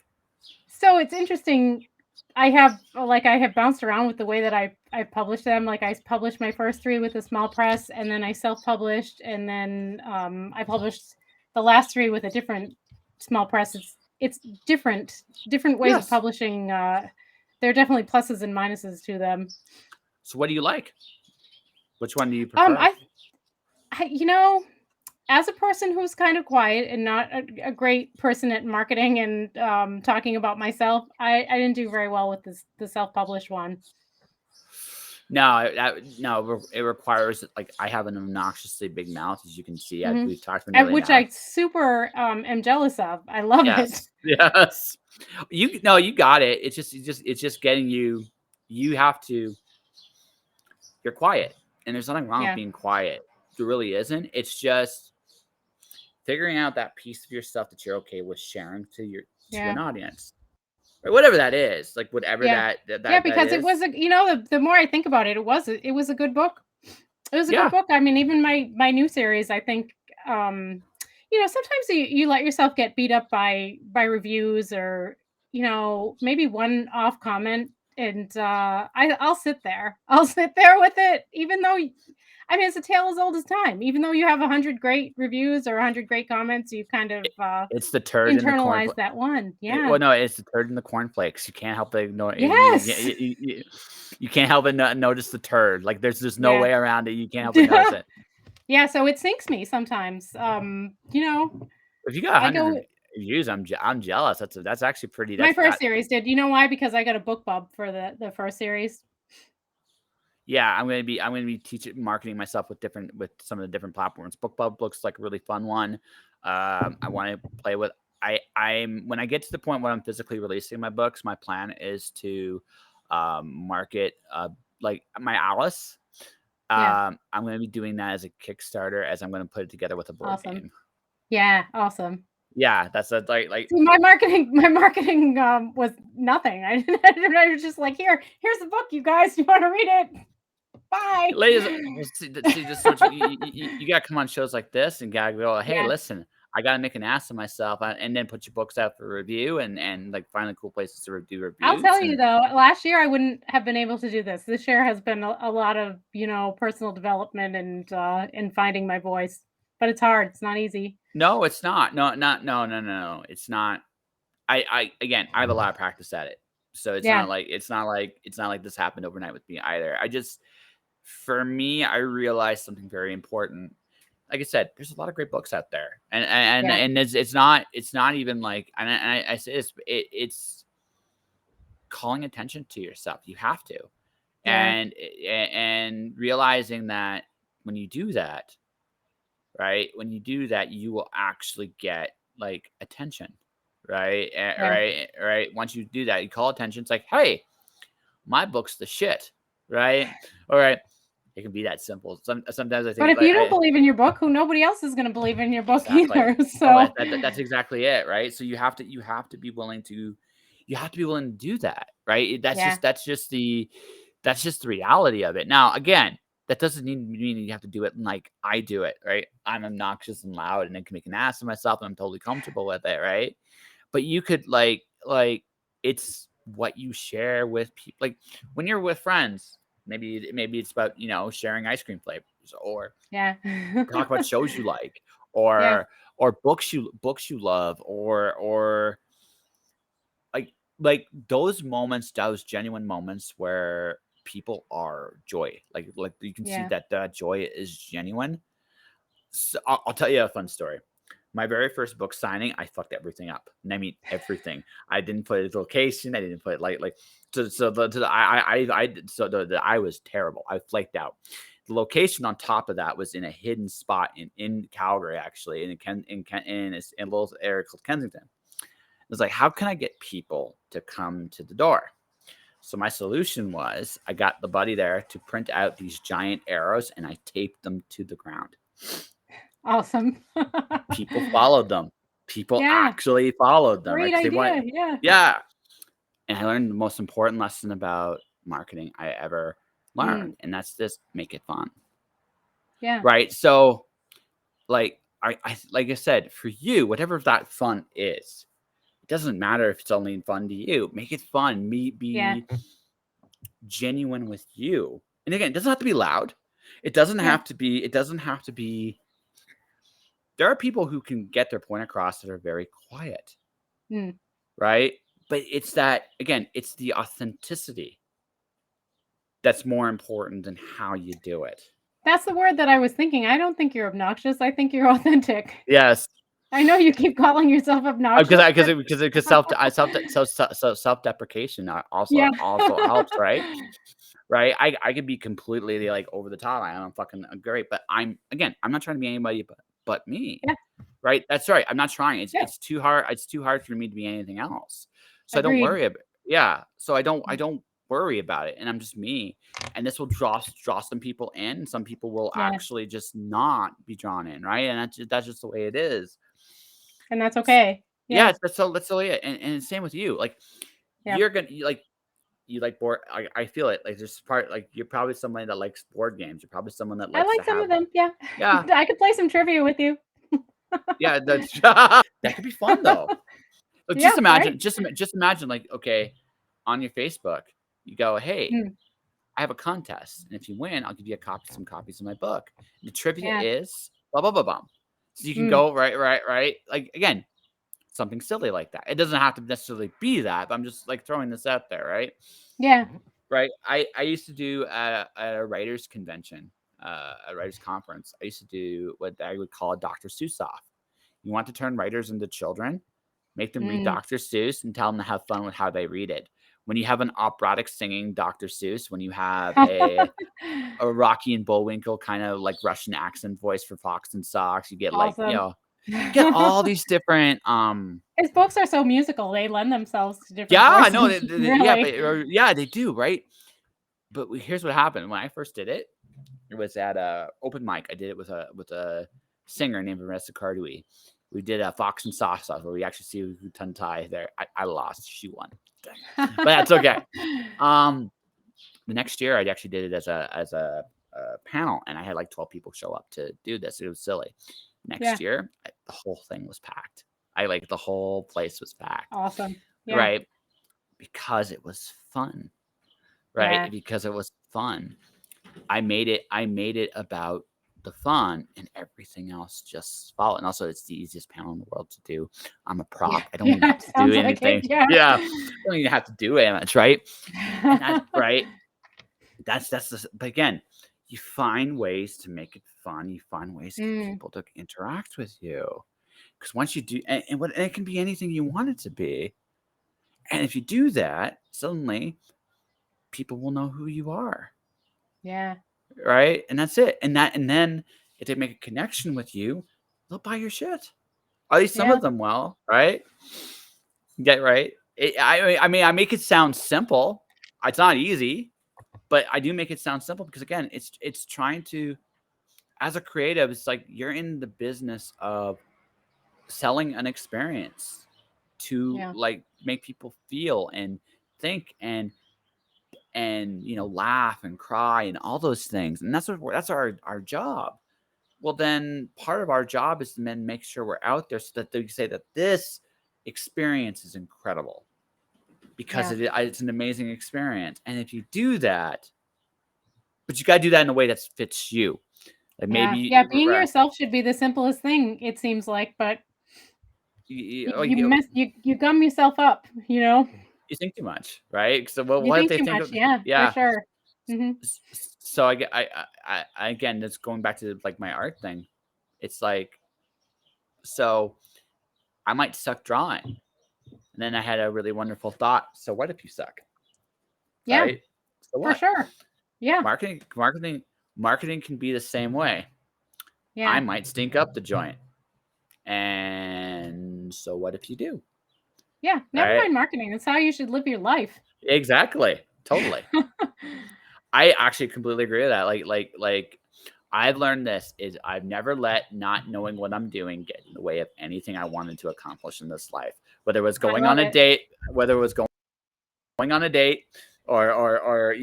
So it's interesting. I have bounced around with the way that I publish them. Like I published my first 3 with a small press, and then I self-published, and then I published the last 3 with a different small press. It's different ways of Yes. publishing. There are definitely pluses and minuses to them. So, what do you like? Which one do you Um, prefer? I, I you know, as a person who's kind of quiet and not a great person at marketing and talking about myself, I didn't do very well with the self-published one. No, it requires like I have an obnoxiously big mouth, as you can see. Mhm. We've talked for And nearly an which hour. I super, am jealous of. I love it. Yes, yes. You no, you got it. It's just getting you. You have to. You're quiet, and there's nothing wrong with Yeah, being quiet. There really isn't. It's just figuring out that piece of yourself that you're okay with sharing to an yeah, audience, or whatever that is. Like whatever yeah. that Yeah, that because it was is. the more I think about it, it was a good book. It was a good Yeah. book. I mean, even my new series, I think, sometimes you let yourself get beat up by reviews or, maybe one off comment, and I'll sit there. I'll sit there with it, even though I mean it's a tale as old as time. Even though you have 100 great reviews or 100 great comments, you kind of It's the turd in the corn. internalize that one. Yeah. Well, no, it's the turd in the cornflakes. You can't help but ignore it. Yes. You can't help but notice the turd. Like there's just no Yeah. way around it. You can't help but notice it. Yeah, so it sinks me sometimes. If you got I go 100 reviews, I'm jealous. That's actually pretty. My That's first that. series did. You know why? Because I got a book bub for the first series. Yeah, I'm gonna be teaching marketing myself with some of the different platforms. BookBub looks like a really fun one. I want to play with. I'm when I get to the point where I'm physically releasing my books, my plan is to market like my Alice. Yeah, I'm going to be doing that as a Kickstarter, as I'm going to put it together with a board awesome. game. Yeah, awesome. Yeah, like See, my marketing was nothing. I didn't I was just like, here's the book, you guys. You want to read it? Bye. ladies. Well, see, this sort of you got to come on shows like this and gotta go. Hey, Yeah. listen, I got to make an ass of myself, and then put your books out for review, and like find the cool places to do I'll reviews. tell you And though, last year I wouldn't have been able to do this. This year has been a lot of, personal development and finding my voice. But it's hard. It's not easy. no, it's not. No, not no. It's not. I again, I have a lot of practice at it, so Yeah. it's not like this happened overnight with me either. For me, I realized something very important. Like I said, there's a lot of great books out there, Yeah. and it's not even like, I say this, it's calling attention to yourself. You have to, Yeah. and realizing that when you do that, right? When you do that, you will actually get like attention, right? Yeah. Right, right. Once you do that, you call attention. It's like, hey, my book's the shit, right? All right. It can be that simple. Sometimes I But think if you don't believe in your book, who nobody else is gonna believe in your book exactly. either, Oh, so that's exactly it, right? So you have to be willing to do that, right? yeah. That's just the reality of it. Now, again, that doesn't mean you have to do it like I do it, right? I'm obnoxious and loud and I can make an ass of myself and I'm totally comfortable with it, right? But you could it's what you share with people. Like when you're with friends, maybe it's about, sharing ice cream flavors or Yeah. talk about shows you like Yeah. or books you love or like those moments, those genuine moments where people are joy. Like you can see Yeah. that that joy is genuine. So I'll tell you a fun story. My very first book signing, I fucked everything up, and I mean everything. I didn't put its location. I didn't put it I was terrible. I flaked out. The location on top of that was in a hidden spot in Calgary, actually, in a little area called Kensington. It was like, how can I get people to come to the door? So my solution was I got the buddy there to print out these giant arrows and I taped them to the ground. Awesome. People followed them. People Yeah. actually followed them, right? Great Because they idea. want, Yeah. yeah. And I learned the most important lesson about marketing I ever Mm. learned, and that's just make it fun, Yeah. right? So, like I said, for you, whatever that fun is, it doesn't matter if it's only fun to you. Make it fun. Yeah. Be genuine with you. And again, it doesn't have to be loud. It doesn't Yeah. have to be. It doesn't have to be. There are people who can get their point across that are very quiet, Mm. right? But it's that again. It's the authenticity that's more important than how you do it. That's the word that I was thinking. I don't think you're obnoxious. I think you're authentic. Yes, I know you keep calling yourself because obnoxious, but self deprecation yeah. also helps, right? Right? I could be completely like over the top. I'm fucking great, but I'm not trying to be anybody but me. Yeah. Right? That's right. I'm not trying. Yeah. It's too hard. It's too hard for me to be anything else. So I don't Agreed. worry about yeah. So I don't worry about it. And I'm just me. And this will draw some people in. Some people will Yeah. actually just not be drawn in, right? And that's just the way it is. And that's okay. Yeah, Yeah. that's so it. And same with you. Like Yeah. you like board I feel it. Like there's part like you're probably somebody that likes board games. You're probably someone that I likes to like some of have them. Yeah. yeah, I could play some trivia with you. yeah, that's that could be fun though. But Yeah, right? just imagine like, okay, on your Facebook, you go, "Hey, Mm. I have a contest, and if you win, I'll give you some copies of my book. The trivia Yeah. is blah blah blah blah." So you can Mm. go right. Like again, something silly like that. It doesn't have to necessarily be that, but I'm just like throwing this out there, right? Yeah. Right. I used to do at a writers convention, a writers conference. I used to do what I would call a Dr. Seuss off. You want to turn writers into children? Make them read Mm. Dr. Seuss and tell them to have fun with how they read it. When you have an operatic singing Dr. Seuss, when you have a Rocky and Bullwinkle kind of like Russian accent voice for Fox and Socks, you get like, Awesome. get all these different His books are so musical, they lend themselves to different yeah, no, voices, yeah, really. yeah, they do, right? But here's what happened when I first did it. It was at a open mic. I did it with a singer named Vanessa Cardui. We did a Fox and Sauce off where we actually see who tongue tie there. I lost. She won. Dang it. But that's okay. Um, the next year I actually did it as a panel, and I had like 12 people show up to do this. It was silly. Yeah, Next year, the whole thing was packed. The whole place was packed, awesome. Yeah, right? Because it was fun, right? yeah, Because it was fun. I made it about the fun and everything else just followed. And also it's the easiest panel in the world to do. I'm a yeah, prop. I don't even yeah, have to do sounds like it, anything. yeah. Yeah. I don't even have to do it much, right? And that's right. But again, you find ways to make it fun. You find ways to get Mm, people to interact with you. Because once you do, and it can be anything you want it to be. And if you do that, suddenly people will know who you are, Yeah. right? And that's it. And then if they make a connection with you, they'll buy your shit. At least some Yeah. of them will, right? Get right. I mean, I make it sound simple. It's not easy, but I do make it sound simple because again, it's trying to, as a creative, it's like you're in the business of selling an experience to Yeah. like make people feel and think and laugh and cry and all those things, and that's our job. Well, then part of our job is to then make sure we're out there so that they say that this experience is incredible because Yeah. it's an amazing experience. And if you do that, but you got to do that in a way that fits you. Like Yeah. maybe Yeah. Being yourself should be the simplest thing, it seems like, but like, you gum yourself up, you know? you think too much, right? So, well, You what if think they too think much. of, Yeah, for yeah. sure. Mhm. So I get, I again, that's going back to like my art thing. It's like, so I might suck drawing, and then I had a really wonderful thought. So what if you suck, Yeah, right? So for what? sure. Yeah. Marketing, marketing, marketing can be the same way. I Yeah. might stink up the joint, and so what if you do, Yeah. Never right? mind marketing. That's how you should live your life. Exactly, totally. I actually completely agree with that. Like I've learned this is I've never let not knowing what I'm doing get in the way of anything I wanted to accomplish in this life. Whether it was I going love on a it. date, whether it was going on a date, or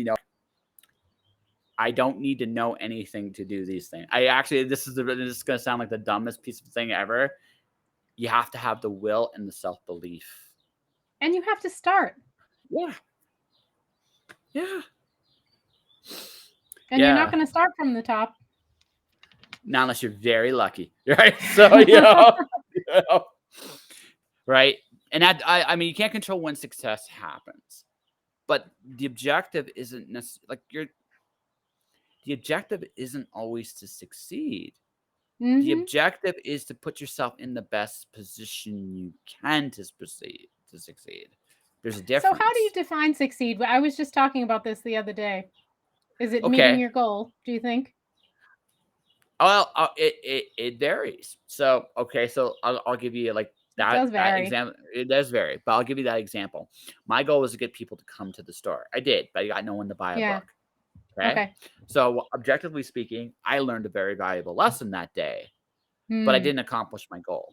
I don't need to know anything to do these things. I actually this is gonna sound like the dumbest piece of thing ever. You have to have the will and the self belief. And you have to start. Yeah, yeah, And you're not yeah. gonna start from the top. Not unless you're very lucky, right? So right? And I mean, you can't control when success happens, but the objective isn't necessarily like you're. The objective isn't always to succeed. The Mhm. objective is to put yourself in the best position you can to proceed to succeed. There's a So how do you difference. define succeed? I was just talking about this the other day. Is it meeting Okay. your goal, do you think? Well, it varies. So okay, so I'll give you like It does that vary. example. It does vary, but I'll give you that example. My goal was to get people to come to the store. I did, but I got no one to buy a Yeah. book. Okay, Okay. so objectively speaking, I learned a very valuable lesson that day, but I Hmm. didn't accomplish my goal.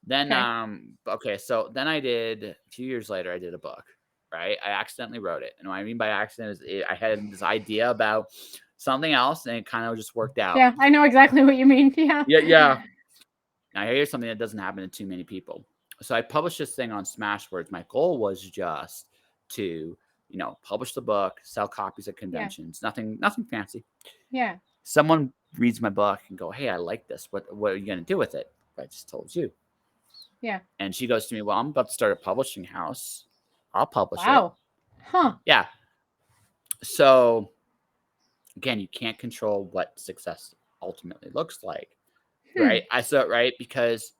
Then Okay. okay, so then I did a few years later. I did a book. Right, I accidentally wrote it, and what I mean by accident is I had this idea about something else, and it kind of just worked out. Yeah, I know exactly what you mean. Yeah. Yeah, yeah. Now, here's something that doesn't happen to too many people. So I published this thing on Smashwords. My goal was just to, publish the book, sell copies at Yeah. conventions, nothing fancy. Yeah. Someone reads my book and go, "Hey, I like this. What are you going to do with it?" I just told you. Yeah. And she goes to me, "Well, I'm about to start a publishing house. I'll publish it." Wow. Huh. Yeah. So again, you can't control what success ultimately looks like, Hmm. right? I saw it right because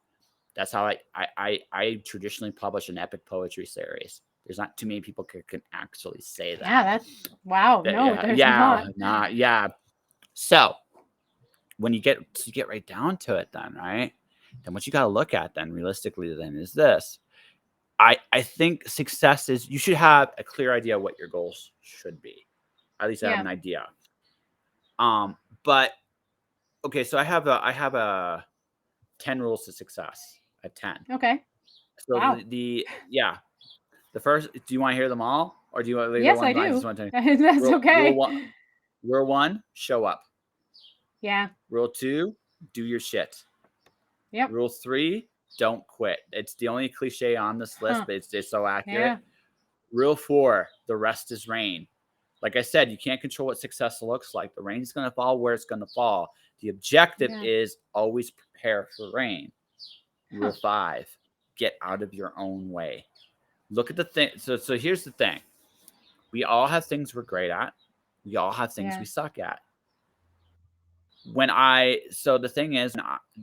that's how I traditionally publish an epic poetry series. There's not too many people can actually say Yeah, that. that's wow. That No, yeah, there's yeah, not. not yeah. So when you get right down to it, then right, then what you got to look at then realistically then is this. I think success is you should have a clear idea what your goals should be. At least have Yeah. an idea. But okay, so I have a 10 rules to success. I have 10. Okay. So Wow. the yeah, the first, do you want to hear them all, or do you want to leave the Yes, I ones I just do. want to? That's Rule okay. one. Rule one: show up. Yeah. Rule two: do your shit. Yep. Rule three: don't quit. It's the only cliche on this list, Huh. but it's so accurate. Yeah. Rule four: the rest is rain. Like I said, you can't control what success looks like. The rain's going to fall where it's going to fall. The objective Yeah. is always prepare for rain. Rule Huh. five: get out of your own way. Look at the thing. So here's the thing. We all have things we're great at. We all have things we Yeah. suck at. So the thing is,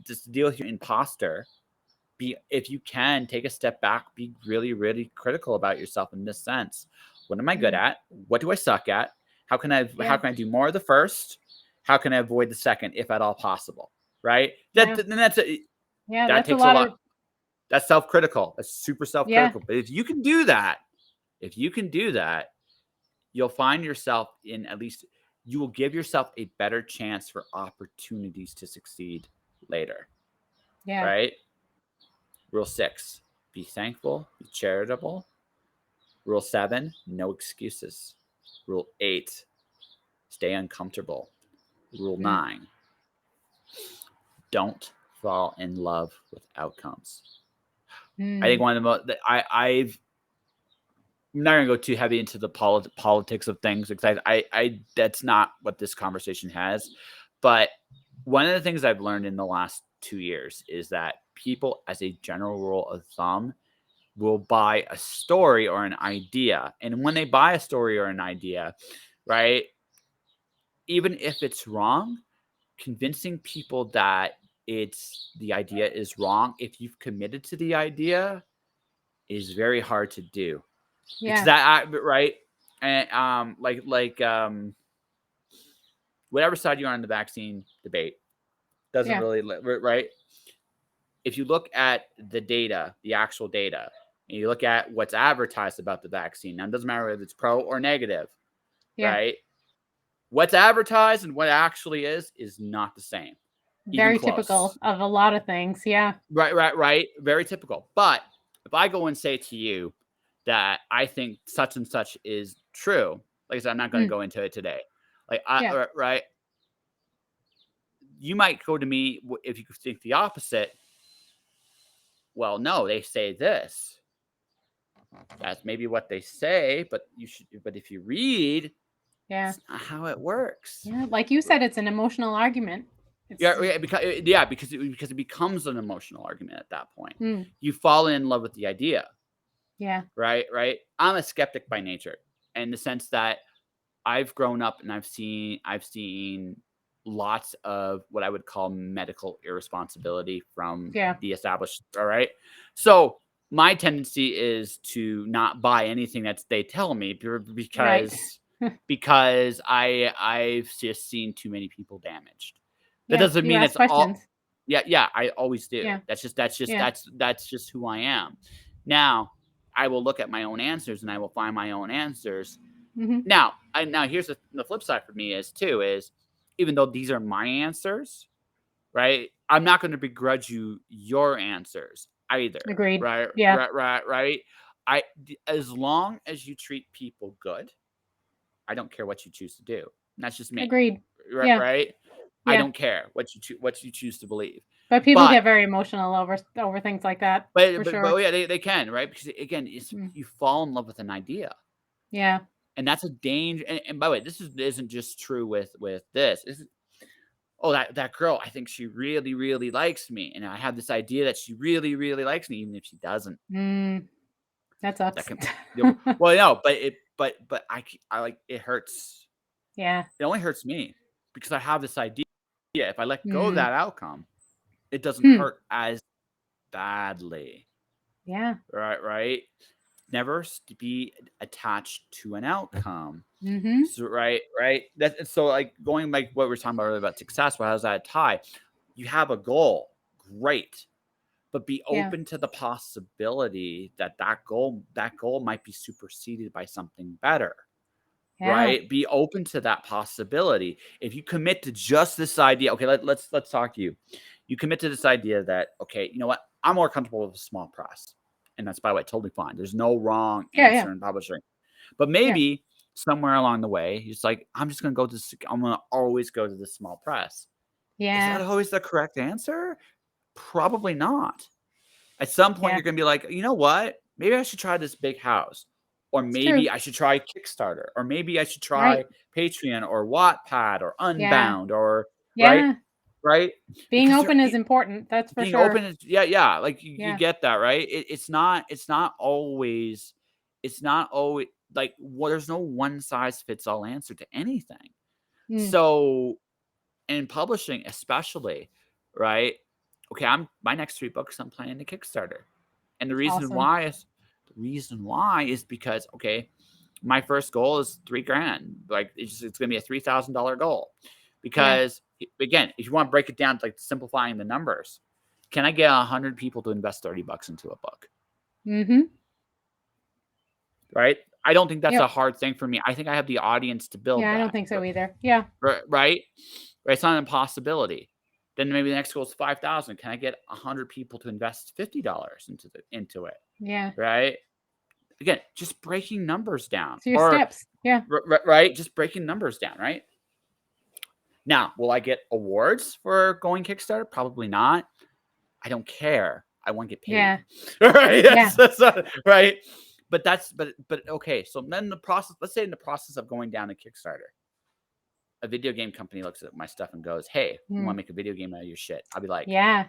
just deal with your imposter. If you can take a step back, be really, really critical about yourself in this sense. What am I good Mm. at? What do I suck at? How can Yeah. I do more of the first? How can I avoid the second, if at all possible? Right? Yeah. Yeah, That that's a takes a lot lot. of That's self-critical. That's super yeah. self-critical. But if you can do that, you'll find yourself in at least you will give yourself a better chance for opportunities to succeed later. Yeah. Right? Rule 6, be thankful, be charitable. Rule 7, no excuses. Rule 8, stay uncomfortable. Rule Mm. 9, don't fall in love with outcomes. I think Mm. one of the most I'm not gonna go too heavy into the politics of things because I that's not what this conversation has. But one of the things I've learned in the last 2 years is that people, as a general rule of thumb, will buy a story or an idea. And when they buy a story or an idea, right, even if it's wrong, convincing people that the idea is wrong, if you've committed to the idea, is very hard to do. Because Yeah. right? And whatever side you're on the vaccine debate doesn't Yeah. really right. If you look at the data, the actual data, and you look at what's advertised about the vaccine, now it doesn't matter if it's pro or negative, Yeah. right? What's advertised and what actually is not the same, even Very typical close. of a lot of things. Yeah. Right. Very typical. But if I go and say to you that I think such and such is true, like I said, I'm not going to Mm. go into it today. Yeah. Right, you might go to me if you think the opposite. Well, no, they say this. That's maybe what they say, but you should. But if you read, Yeah. it's not how it works. Yeah. Like you said, it's an emotional argument. It's Because it becomes an emotional argument at that point. mm. You fall in love with the idea, Yeah. right. I'm a skeptic by nature, in the sense that I've grown up and I've seen lots of what I would call medical irresponsibility from Yeah. the established. All right, so my tendency is to not buy anything that they tell me Right. I've just seen too many people damaged. That Yeah. doesn't You mean ask it's questions. all. Yeah, I always do. Yeah. Yeah. That's just who I am. Now I will look at my own answers and I will find my own answers. Mhm. Now here's the flip side for me is even though these are my answers, right? I'm not going to begrudge you your answers either, Agreed. right? Yeah. Right. As long as you treat people good, I don't care what you choose to do. And that's just me, Agreed. right? Yeah. Right? I Yeah. don't care what you choose to believe, But people but get very emotional over things like that, for but sure. yeah, they can, right? Because again, Mm. you fall in love with an idea. Yeah. And that's a danger. And by the way, isn't just true with this. Oh, that girl, I think she really, really likes me. And I have this idea that she really, really likes me, even if she doesn't. Mm. That That sucks. can, well, no, but I like it hurts. Yeah. It only hurts me because I have this idea. If I let go of Mm. that outcome, it doesn't Hmm. hurt as badly. Yeah. Right. Never be attached to an outcome. Mhm. So, right. That's so like going like what we were talking about earlier about success. Well, how's that tie? You have a goal, great, but be Yeah. open to the possibility that that goal might be superseded by something better. Yeah. Right? Be open to that possibility. If you commit to just this idea, okay, let's talk to you. You commit to this idea that okay, you know what? I'm more comfortable with a small press, and that's by the way totally fine. There's no wrong Yeah, yeah. answer in publishing. But Yeah. maybe somewhere along the way, he's like, I'm gonna always go to the small press. Is that Yeah. always the correct answer? Probably not. At some point, Yeah. you're gonna be like, you know what? Maybe I should try this big house. Or It's true. maybe I should try Kickstarter. Or maybe I should try Right. Patreon or Wattpad or Yeah. Unbound or right? Yeah. Right? Being Because they're open is important, that's for being sure. open is yeah, like you Yeah. get that, right? It's not always like there's no one size fits all answer to anything. Mm. So in publishing, especially, right? Okay, my next 3 books I'm planning to Kickstarter. And Awesome. the reason why is because okay, My first goal is $3,000. Like it's going to be a $3,000 goal, Yeah. because again, if you want to break it down to like simplifying the numbers, can I get 100 people to invest $30 into a book? Mhm. Right? I don't think that's a Yep. hard thing for me. I think I have the audience to build Yeah, I don't that. think so either. Yeah. Right? It's not an impossibility. Then maybe the next goal is 5,000. Can I get 100 people to invest $50 into it? Yeah. Right? Again, just breaking numbers down, So your or steps. Yeah. right, just breaking numbers down. Right? Now, will I get awards for going Kickstarter? Probably not. I don't care. I want to get paid. Yeah. Right? Yeah. Right. But okay. So then the process. Let's say in the process of going down to Kickstarter, a video game company looks at my stuff and goes, "Hey, we want Mm. to make a video game out of your shit." I'll be like, Yeah.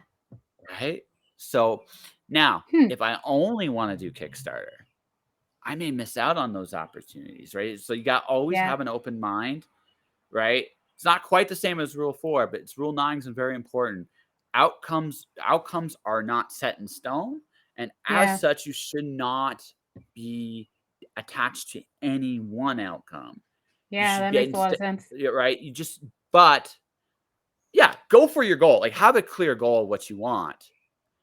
right. So now, Hmm. if I only want to do Kickstarter, I may miss out on those opportunities. Right. So you got always Yeah. have an open mind. Right. It's not quite the same as Rule 4, but it's Rule 9 is very important. Outcomes are not set in stone, and as Yeah. such, you should not be attached to any one outcome. You Yeah, should that be makes a lot of instead, sense. right? But yeah, go for your goal. Like, have a clear goal of what you want,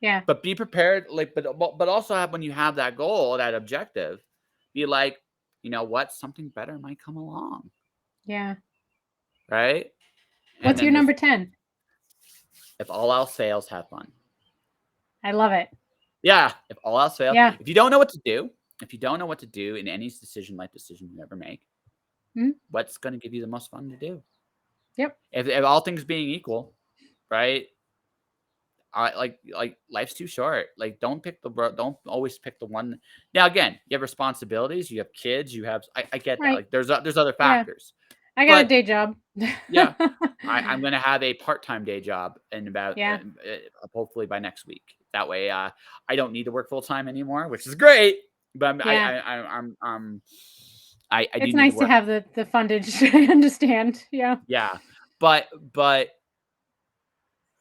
Yeah. but be prepared. Like, but also have, when you have that goal, that objective, be like, you know what, something better might come along, Yeah. right? And What's your then there's, number 10? if all else fails, have fun. I love it. Yeah, if all else fails, Yeah. if you don't know what to do, in any life decision you ever make, Mhm. what's going to give you the most fun to do? Yep. If all things being equal, right? Like life's too short. Like, don't always pick the one. Now again, you have responsibilities, you have kids, I get that. Right. Like there's other Yeah. factors, I got a but day job. yeah, I'm going to have a part-time day job in about Yeah. hopefully by next week. That way, I don't need to work full time anymore, which is great. But Yeah. I do It's need to nice to work. have the fundage. I understand. Yeah. Yeah, but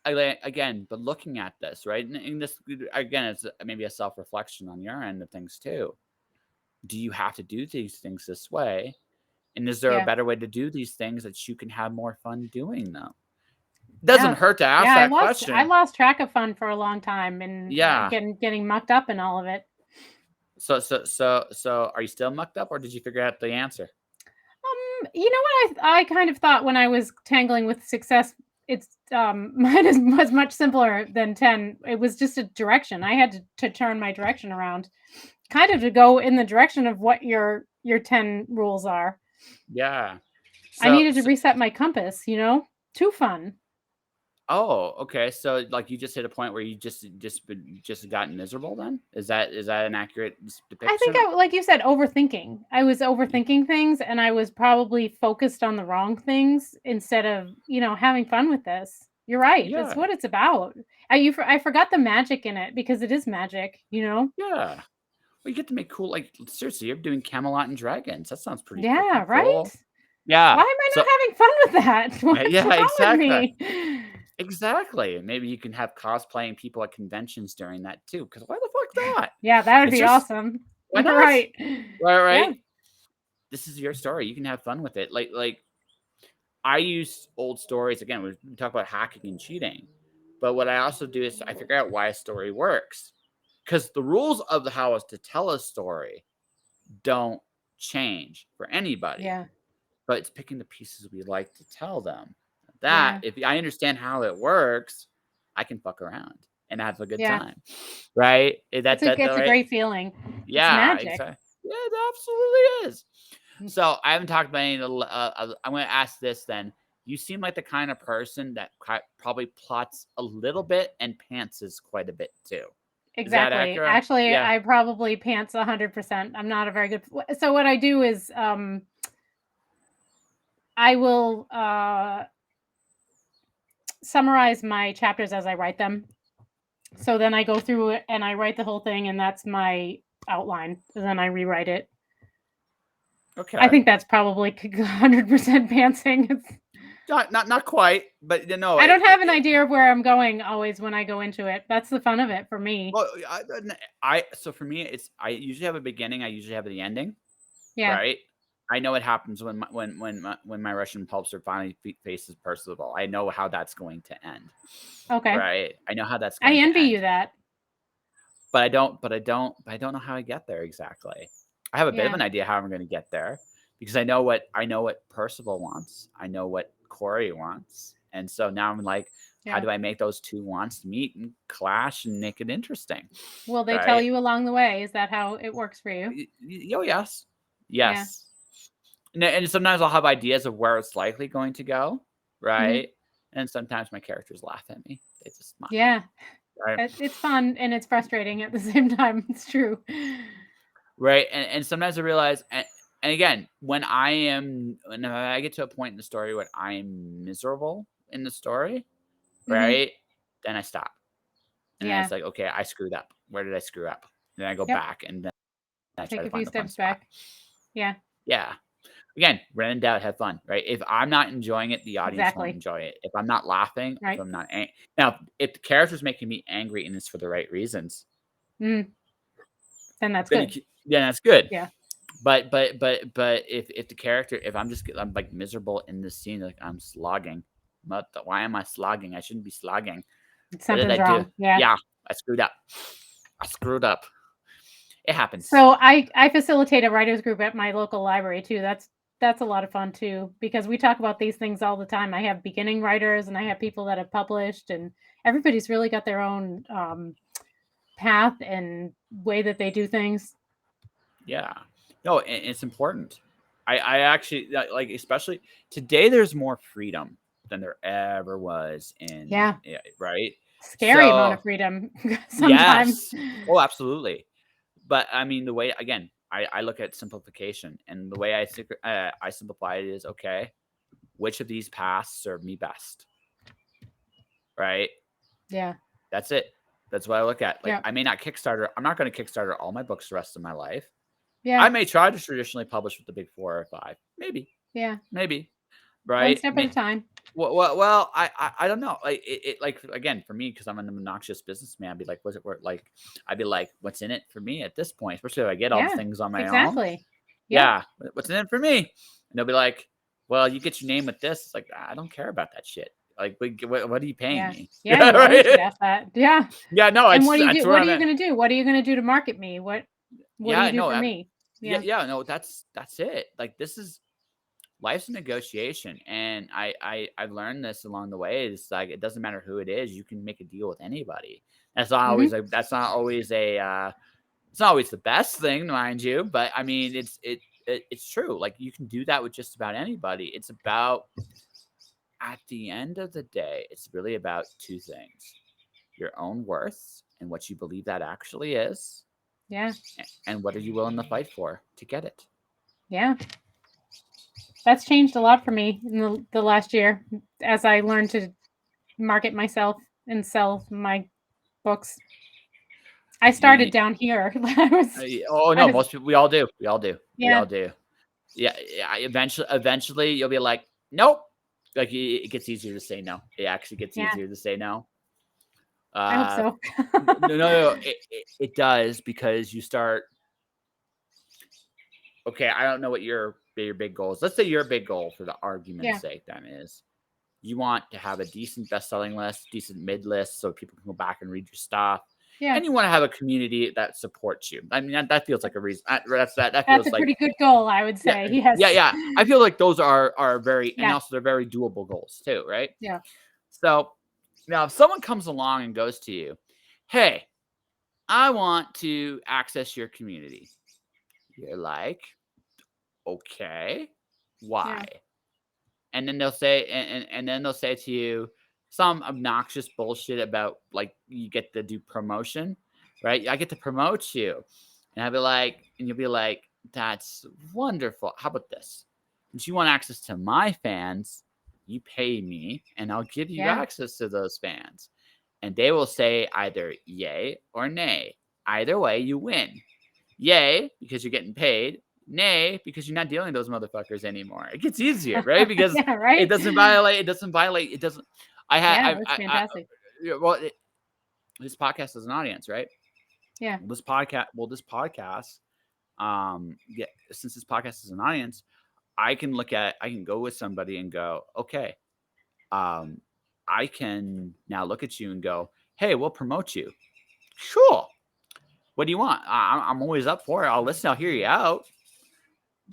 again, but looking at this, right, and this again, it's maybe a self reflection on your end of things too. Do you have to do these things this way? And is there a Yeah. better way to do these things that you can have more fun doing them? Doesn't Yeah. hurt to Yeah, ask that I question. lost track of fun for a long time and Yeah. getting mucked up in all of it. So are you still mucked up, or did you figure out the answer? You know what I kind of thought when I was tangling with success, it's mine was much simpler than 10. It was just a direction. I had to turn my direction around, kind of to go in the direction of what your 10 rules are. Yeah. I So needed to so reset my compass, you know? Too fun. oh, okay. So like you just hit a point where you just gotten miserable then? Is that an accurate I think depiction? like you said, overthinking. I was overthinking things and I was probably focused on the wrong things instead of, having fun with this. You're right. That's Yeah. what it's about. I forgot the magic in it because it is magic, you know? Yeah. Well, you get to make cool, like, seriously, you're doing Camelot and Dragons. That sounds pretty freaking Yeah, cool. right? Yeah. Why am I So not having fun with that? What's yeah, wrong with exactly. me? Exactly. Maybe you can have cosplaying people at conventions during that too. Because why the fuck not? Yeah, that would It's be just awesome. why not? Right. Right, Yeah. right. This is your story. You can have fun with it. Like I use old stories again. We talk about hacking and cheating, but what I also do is I figure out why a story works. Because the rules of the how is to tell a story don't change for anybody, Yeah. but it's picking the pieces we like to tell them. That Yeah. if I understand how it works, I can fuck around and have a good Yeah. time, right? It's a Right? great feeling. It's Yeah, magic. exactly. Yeah, it absolutely is. So I haven't talked about any of the. I'm going to ask this then. You seem like the kind of person that probably plots a little bit and pantses quite a bit too. Is that Exactly. accurate? Actually, Yeah. I probably pants 100%. I'm not a very good so what I do is, I will, summarize my chapters as I write them. So then I go through it and I write the whole thing, and that's my outline, and then I rewrite it. I Okay. think that's probably 100% pantsing. Not quite, but I don't have an idea of where I'm going always when I go into it. That's the fun of it for me. well, so for me, it's I usually have a beginning. I usually have the ending. Yeah. right? I know what happens when my Russian pulpster finally faces Percival. I know how that's going to end, Okay. right? I know how that's I going to envy end, you that. but I don't know how I get there exactly. I have a bit of Yeah. an idea how I'm going to get there because I know what Percival wants. I know what Corey wants, and so now I'm like, how Yeah. do I make those two wants meet and clash and make it interesting, Will they tell right? you along the way? Is that how it works for you? Oh yes, Yeah. yes. And sometimes I'll have ideas of where it's likely going to go, Mhm. right? And sometimes my characters laugh at me. They just mock me, Yeah. right? It's fun and it's frustrating at the same time. It's true. Right. And sometimes I realize, and again, when I get to a point in the story when I'm miserable in the story, Mhm. right? Then I stop. And then Yeah. it's like, okay, I screwed up. Where did I screw up? And then I go Yep. back and then I try Take to a few find the fun steps spot. back. Yeah. Yeah. Again, when in doubt, have fun, right? If I'm not enjoying it, the audience won't Exactly. enjoy it. If I'm not laughing, if Right. I'm not now, if the character's making me angry and it's for the right reasons, Mm. Then that's then good. yeah, that's good. Yeah. But if the character, if I'm like miserable in this scene, like I'm slogging, why am I slogging? I shouldn't be slogging. What did I Something's do? wrong. Yeah. Yeah, I screwed up. I screwed up. It happens. So I facilitate a writers group at my local library too. That's a lot of fun too because we talk about these things all the time. I have beginning writers and I have people that have published and everybody's really got their own path and way that they do things. Yeah. No, and it's important. I actually like, especially today, there's more freedom than there ever was in, Yeah. yeah, right? Scary amount of So, freedom sometimes. yes. Oh, absolutely. But I mean, the way, again, I look at simplification, and the way I simplify it is, okay, which of these paths serve me best, right? Yeah. That's it. That's what I look at. Like, Yeah. I may not Kickstarter. I'm not going to Kickstarter all my books the rest of my life. I Yeah. may try to traditionally publish with the big 4 or 5, Yeah. maybe, One right? step at a time. Well, I don't know. Like, like, again, for me, because I'm an obnoxious businessman, I'd be like, was it worth, like, I'd be like, what's in it for me at this point? Especially if I get all the Yeah. things on my own. Exactly. Yep. Yeah, what's in it for me? And they'll be like, well, you get your name with this. It's like, I don't care about that shit. Like, what are you paying Yeah. me? Yeah, Yeah, you always should right. ask that. Yeah. Yeah, no, And what do you that's do? where What are I'm you at. gonna do? What are you gonna do to market me? What do you Yeah, do no, for me? yeah, Yeah. yeah, no, that's it. Like, this is life's a negotiation, and I've learned this along the way. It's like, it doesn't matter who it is, you can make a deal with anybody. Mhm. That's not always it's not always the best thing, mind you, but I mean, it's true. Like, you can do that with just about anybody. It's about, at the end of the day, it's really about two things: your own worth and what you believe that actually is, Yeah. and what are you willing to fight for to get it. Yeah. That's changed a lot for me in the last year as I learned to market myself and sell my books. I started You, down here. I was oh I no, was most people, we all do, we yeah. all do. Yeah, yeah. Eventually, you'll be like, nope. Like, it gets easier to say no. It actually gets Yeah. easier to say no. I hope Uh, so. no. It does, because you start. Okay, I don't know what your big goal is. Let's say your big goal, for the argument's Yeah. sake, then, is you want to have a decent best-selling list, decent mid list, so people can go back and read your stuff, Yeah. and you want to have a community that supports you. I mean, that feels like a reason. That That's feels a like, pretty good goal, I would yeah, say. Yes. yeah. I feel like those are very, and Yeah. also they're very doable goals too, right? Yeah. So now, if someone comes along and goes to you, "Hey, I want to access your community," you're like, "Okay, why?" Yeah. And then they'll say, and then they'll say to you some obnoxious bullshit about, like, you get to do promotion, right? I get to promote you, and I'll be like, and you'll be like, that's wonderful. How about this? If you want access to my fans, you pay me, and I'll give you Yeah. access to those fans. And they will say either yay or nay. Either way, you win. Yay, because you're getting paid. Nay, because you're not dealing with those motherfuckers anymore. It gets easier, right? Because Yeah, right? it doesn't. I had, Yeah, that's fantastic. yeah, well, this podcast has an audience, right? Yeah. This podcast, yeah, since this podcast is an audience, I can go with somebody and go, okay, um, I can now look at you and go, hey, we'll promote you. Sure. What do you want? I'm always up for it. I'll listen. I'll hear you out.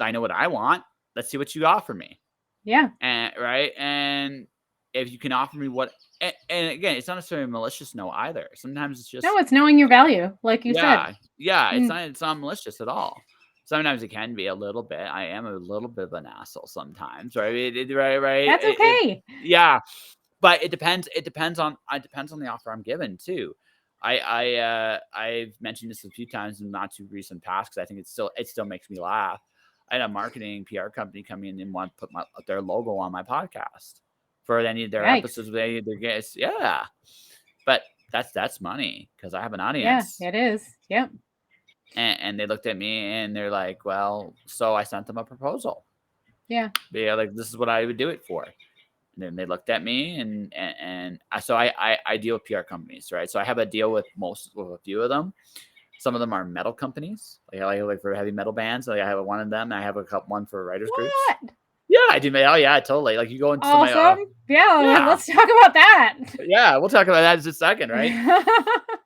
I know what I want. Let's see what you offer me. Yeah. And right. And if you can offer me what, and again, it's not necessarily malicious no either. Sometimes it's just, No, it's knowing your value, like you said. yeah. Mm, It's not malicious at all. Sometimes it can be a little bit. I am a little bit of an asshole sometimes, right? Right. that's okay. Yeah. But it depends on the offer I'm given too. I've mentioned this a few times in not too recent past because I think it still makes me laugh. I had a marketing PR company come in and want to put their logo on my podcast for any of their Yikes. episodes with any of their guests. Yeah, but that's money because I have an Yeah, audience. it is. Yep. And they looked at me and they're like, well, so I sent them a proposal. Yeah. Yeah, like this is what I would do it for. And then they looked at me so I deal with PR companies, right? So I have a deal with a few of them. Some of them are metal companies, like for heavy metal bands. Like I have one of them. I have one for writers groups. What? Yeah, I do. Oh yeah, totally. Like you go into my Awesome. Yeah, yeah, let's talk about that. yeah. We'll talk about that in a second, right?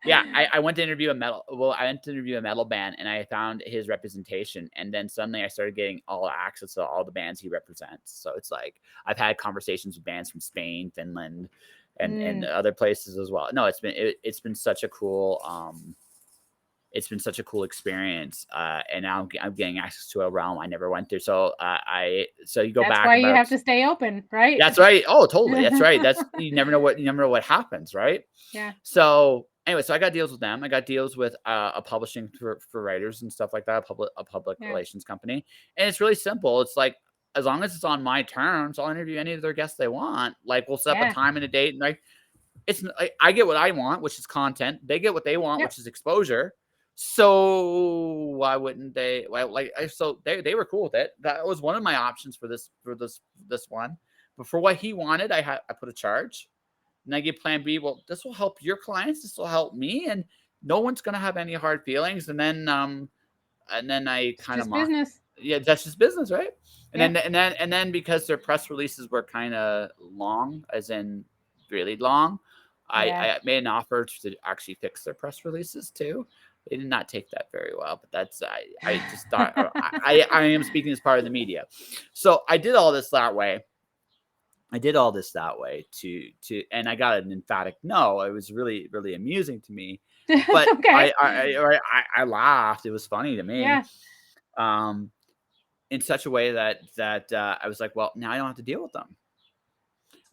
Yeah, I went to interview a metal. Well, I went to interview a metal band, and I found his representation, and then suddenly I started getting all access to all the bands he represents. So it's like I've had conversations with bands from Spain, Finland, and Mm, other places as well. No, it's been such a cool it's been such a cool experience, and now I'm getting access to a realm I never went through. So so you go that's back why you about have to stay open, right? that's right. Oh, totally. That's right. That's you never know what happens, right? Yeah. So anyway, so I got deals with them. I got deals with a publishing for writers and stuff like that, a public Yeah. relations company. And it's really simple. It's like as long as it's on my terms, I'll interview any of their guests they want. Like we'll set up a Yeah. time and a date, and like I get what I want, which is content. They get what they want, Yep. which is exposure. So why wouldn't they? Well, so they were cool with it. That was one of my options for this one. But for what he wanted, I put a charge. And I give plan B. Well, this will help your clients. This will help me, and no one's gonna have any hard feelings. And then I It's kind of just business. yeah, that's just business, right? And Yeah. then because their press releases were kind of long, as in really long, Yeah. I made an offer to actually fix their press releases too. They did not take that very well, but that's I just thought I am speaking as part of the media, so I did all this that way. I did all this that way and I got an emphatic no. It was really, really amusing to me, but Okay. I laughed. It was funny to me, Yeah. um, in such a way that I was like, well, now I don't have to deal with them.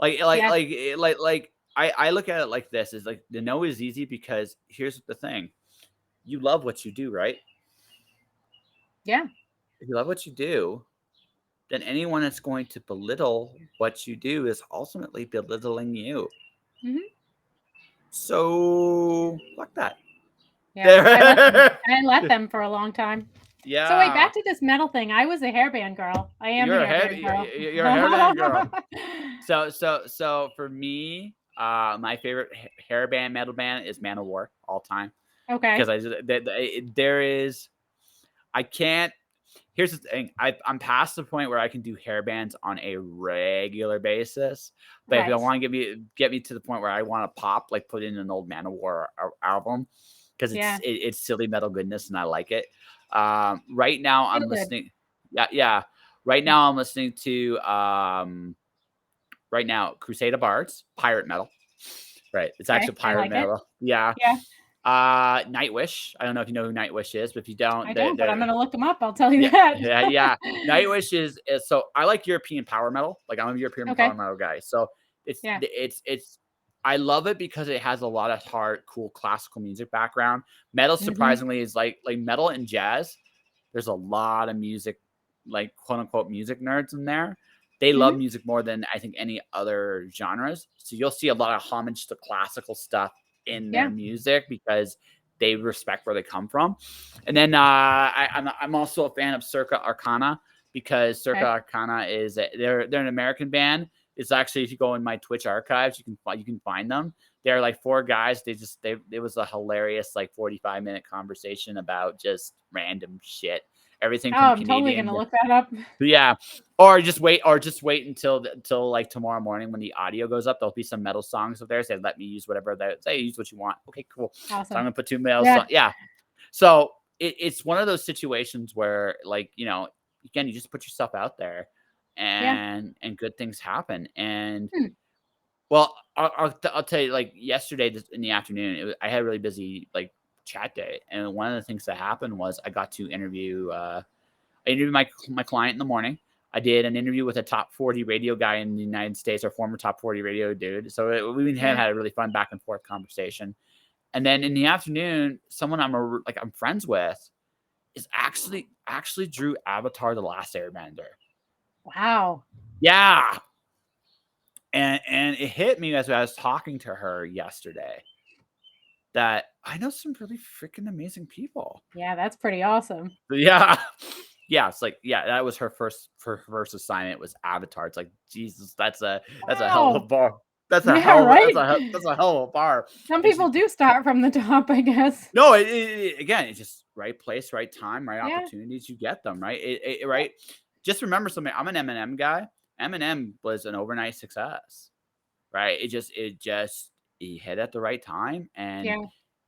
Yeah. I look at it like this: is like the no is easy because here's the thing: you love what you do, right? Yeah. If you love what you do, then anyone that's going to belittle what you do is ultimately belittling you. Mhm. So fuck that. Yeah. I let them. There. I let them for a long time. So wait, Yeah, back to this metal thing. I was a hairband girl. I am a hairband girl. you're a hairband girl. So for me, my favorite hairband metal band is Manowar all time because Okay. there is I can't. Here's the thing: I'm past the point where I can do hair bands on a regular basis. But if you Right. want to get me to the point where I want to pop, like put in an old Manowar album because Yeah. it's silly metal goodness and I like it. Right now Feel I'm good. listening. Yeah. Right now I'm listening to right now Crusader Bards pirate metal. Right, it's actually Okay. I pirate like it. metal. Yeah. Yeah. Nightwish. I don't know if you know who Nightwish is, but if you don't, I don't, but I'm gonna look them up. I'll tell you yeah, that. yeah. Nightwish is so I like European power metal. Like I'm a European power Okay. metal guy. So Yeah. it's I love it because it has a lot of hard, cool classical music background. Metal Mhm. surprisingly is like metal and jazz. There's a lot of music, like quote unquote music nerds in there. They love Mhm. music more than I think any other genres. So you'll see a lot of homage to classical stuff in their Yeah. music because they respect where they come from. And then I'm also a fan of Circa Arcana because Circa Okay. Arcana they're an American band. It's actually if you go in my Twitch archives, you can find them. They're like four guys. It was a hilarious like 45-minute conversation about just random shit. everything Oh, from I'm totally Canadian. gonna look that up. Yeah, or just wait until like tomorrow morning when the audio goes up. There'll be some metal songs up there. Say, let me use whatever that say. Use what you want. Okay, cool. So I'm Awesome. gonna put two metal Yeah, songs. Yeah. So it's one of those situations where, like, again, you just put yourself out there, yeah. and good things happen. And Hmm, well, I'll tell you, like yesterday in the afternoon, I had a really busy like chat day, and one of the things that happened was I got to interview. I interviewed my client in the morning. I did an interview with a top 40 radio guy in the United States, our former top 40 radio dude. So we yeah. had a really fun back and forth conversation. And then in the afternoon, someone I'm friends with is actually drew Avatar: The Last Airbender. Wow. Yeah, and it hit me as I was talking to her yesterday that I know some really freaking amazing people. Yeah, that's pretty awesome. Yeah. Yeah, it's like, yeah, that was her first assignment was Avatar. It's like, Jesus, that's a hell of a Wow. bar. That's a Yeah, hell of a right? that's a hell of a bar. Some And she people do start from the top, I guess. no, again, it's just right place, right time, right Yeah, opportunities. You get them, right? yeah, Right. Just remember something. I'm an Eminem guy. Eminem was an overnight success, right? It just he hit at the right time, and yeah,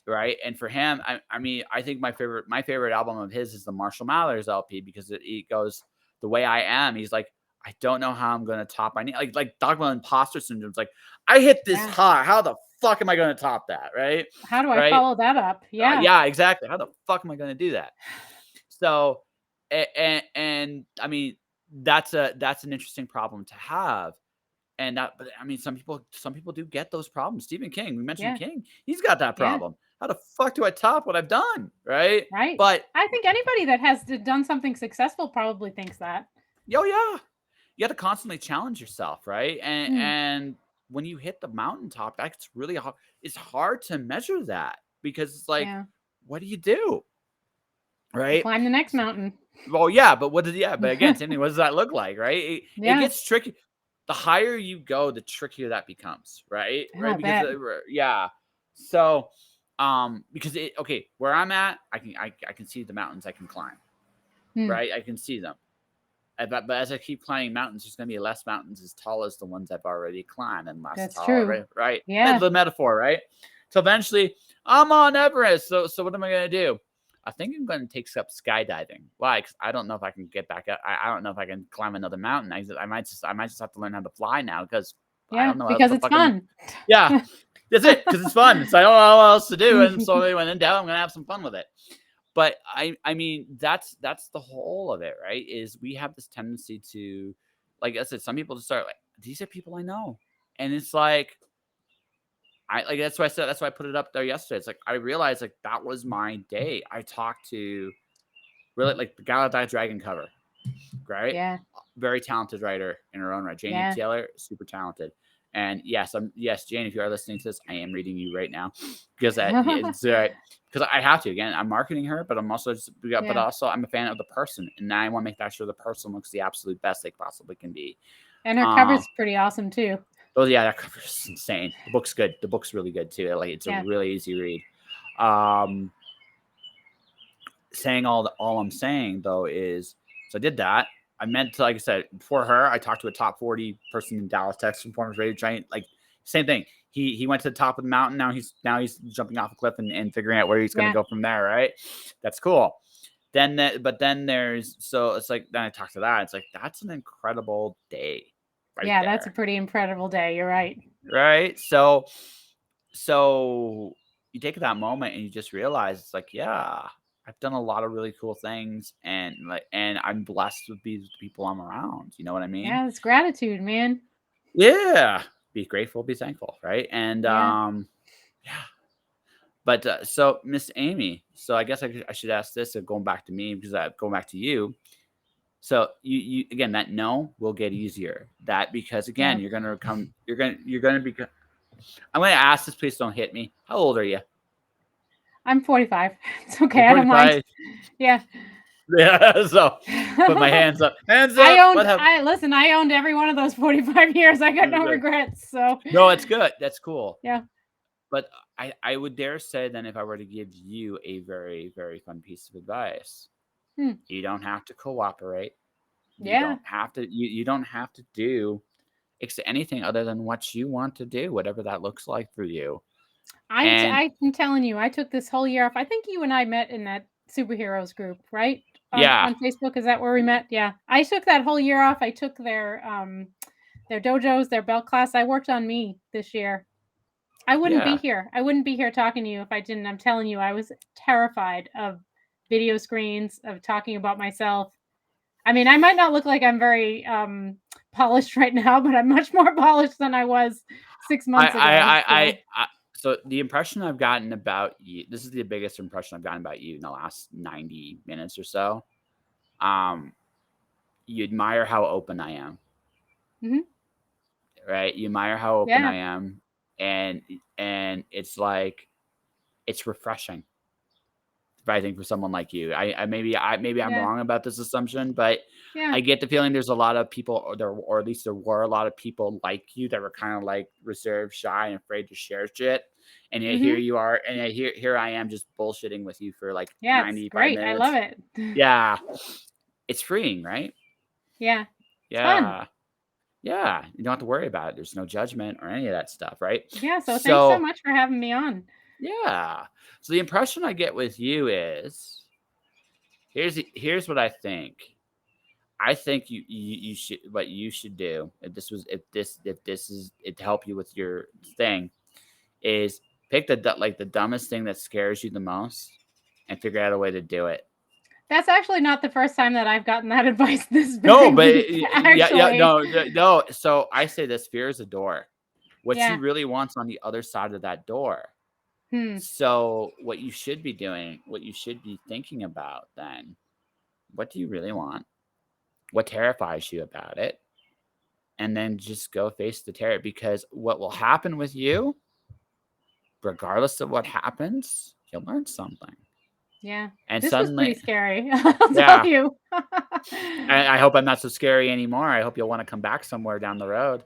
right? And for him, I mean, I think my favorite album of his is the Marshall Mathers LP because it goes the way I am. He's like, I don't know how I'm gonna top. I need like Dogma Imposter Syndrome. It's like I hit this yeah. high. How the fuck am I gonna top that? Right? How do I Right? follow that up? Yeah, Yeah, exactly. How the fuck am I gonna do that? So, and I mean, that's an interesting problem to have. And but I mean, some people do get those problems. Stephen King, we mentioned yeah, King, he's got that yeah, problem. How the fuck do I top what I've done? Right? right. But I think anybody that has done something successful probably thinks that. yo, yeah, you got to constantly challenge yourself, right? And Mm, and when you hit the mountaintop, that's really hard. It's hard to measure that because it's like, yeah. what do you do? You Right? climb the next mountain. Well, yeah, but but again, same thing. What does that look like, right? It Yeah, gets tricky. The higher you go, the trickier that becomes, right? I'll Right? Because bet. yeah. So, because okay, where I'm at, I can see the mountains I can climb, Mm, right? I can see them. But as I keep climbing mountains, there's gonna be less mountains as tall as the ones I've already climbed, and less that's tall, true. right? Right? Yeah, The metaphor, right? So eventually, I'm on Everest. So what am I gonna do? I think I'm going to take up skydiving. Why? Because I don't know if I can get back up. I don't know if I can climb another mountain. I might just have to learn how to fly now because I yeah, don't know how because the it's fuck I'm. fun. Yeah, that's it. Because it's fun. So I don't know what else to do, and so when in doubt, I'm gonna have some fun with it. But I mean, that's the whole of it, right? Is we have this tendency to, like I said, some people just start like these are people I know, and it's like I like that's why I said that's why I put it up there yesterday. It's like I realized like that was my day. I talked to really like the gal that died dragon cover, right? Yeah, Very talented writer in her own right. Janie yeah, Taylor, super talented. And yes, Jane, if you are listening to this, I am reading you right now because it's because I have to. Again, I'm marketing her, but I'm also but yeah. also I'm a fan of the person, and I want to make sure the person looks the absolute best they possibly can be. And her Um, cover's pretty awesome too. oh yeah, that cover is insane. The book's good. The book's really good too. Like it's a Yeah, really easy read. Um, saying all I'm saying though is so I did that. I meant to, like I said, before her, I talked to a top 40 person in Dallas, Texas, performance radio trying like same thing. He went to the top of the mountain. Now he's jumping off a cliff and figuring out where he's gonna yeah, go from there, right? That's cool. But then there's so it's like then I talked to that. It's like that's an incredible day right yeah. That's a there. pretty incredible day. You're right. Right? So you take that moment and you just realize it's like, yeah, I've done a lot of really cool things and I'm blessed with these people I'm around. You know what I mean? Yeah, it's gratitude, man. Yeah. Be grateful, be thankful, right? And Yeah, yeah. But so Miss Amy, so I guess I should ask this going back to me because going back to you. So you again that no will get easier. That because again yeah. you're gonna be I'm gonna ask this, please don't hit me. How old are you? I'm 45. It's You're okay. I don't mind. 45. Yeah. Yeah, so put my hands up. Hands I up. What owned have I listen, I owned every one of those 45 years. I got no okay. regrets. So, No, it's good. That's cool. yeah. But I would dare say then if I were to give you a very, very fun piece of advice, Hmm. You don't have to cooperate. You Yeah. don't have to you don't have to do anything other than what you want to do, whatever that looks like for you. And I'm telling you, I took this whole year off. I think you and I met in that superheroes group, right? yeah, On Facebook, is that where we met? Yeah. I took that whole year off. I took their dojos, their belt class. I worked on me this year. I wouldn't be yeah. here. I wouldn't be here talking to you if I didn't. I'm telling you, I was terrified of video screens, of talking about myself. I mean, I might not look like I'm very polished right now, but I'm much more polished than I was 6 I months I ago. I I, So, I so the impression I've gotten about you, this is the biggest impression I've gotten about you in the last 90 minutes or so. Um, you admire how open I am, mhm, right? You admire how open yeah, I am, and it's like it's refreshing. I think for someone like you, maybe I'm yeah, wrong about this assumption, but yeah, I get the feeling there's a lot of people, or at least there were a lot of people like you that were kind of like reserved, shy, and afraid to share shit. And yet here mhm, you are, and yet here I am just bullshitting with you for like yeah. It's 95 great. I love minutes. it. Yeah, it's freeing, right? Yeah, it's fun. Yeah, yeah. You don't have to worry about it. There's no judgment or any of that stuff, right? Yeah. So thanks so So much for having me on. yeah. So the impression I get with you is here's what I think. I think you should what you should do if this is it to help you with your thing is pick like the dumbest thing that scares you the most and figure out a way to do it. That's actually not the first time that I've gotten that advice this No, very but week. yeah, Actually, no. So I say this: fear is a door. What she yeah. really wants on the other side of that door. Hmm. So what you should be doing, what you should be thinking about, then, what do you really want? What terrifies you about it? And then just go face the terror, because what will happen with you, regardless of what happens, you'll learn something. Yeah. And This was pretty suddenly, scary. I'll tell yeah, you. I hope I'm not so scary anymore. I hope you'll want to come back somewhere down the road.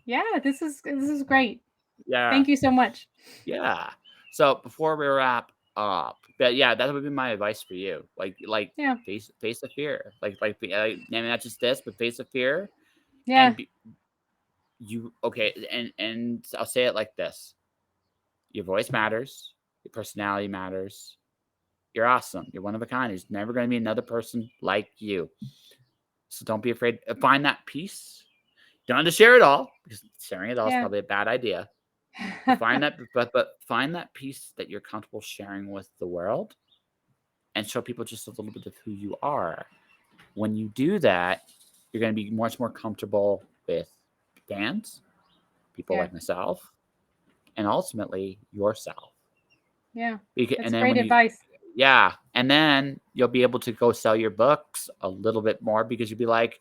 Yeah. This is great. Yeah, Thank you so much. yeah. So before we wrap up, but yeah, that would be my advice for you. Like Yeah. face the fear. Maybe not just this, but face the fear. Yeah. And you okay? And I'll say it like this: your voice matters, your personality matters. You're awesome. You're one of a kind. There's never going to be another person like you. So don't be afraid. Find that peace. Don't have to share it all, because sharing it all is Yeah. probably a bad idea. But find that, but find that peace that you're comfortable sharing with the world, and show people just a little bit of who you are. When you do that, you're going to be much more comfortable with fans, people Yeah. like myself, and ultimately yourself. Yeah. And That's then great when you advice. yeah, and then you'll be able to go sell your books a little bit more, because you'll be like,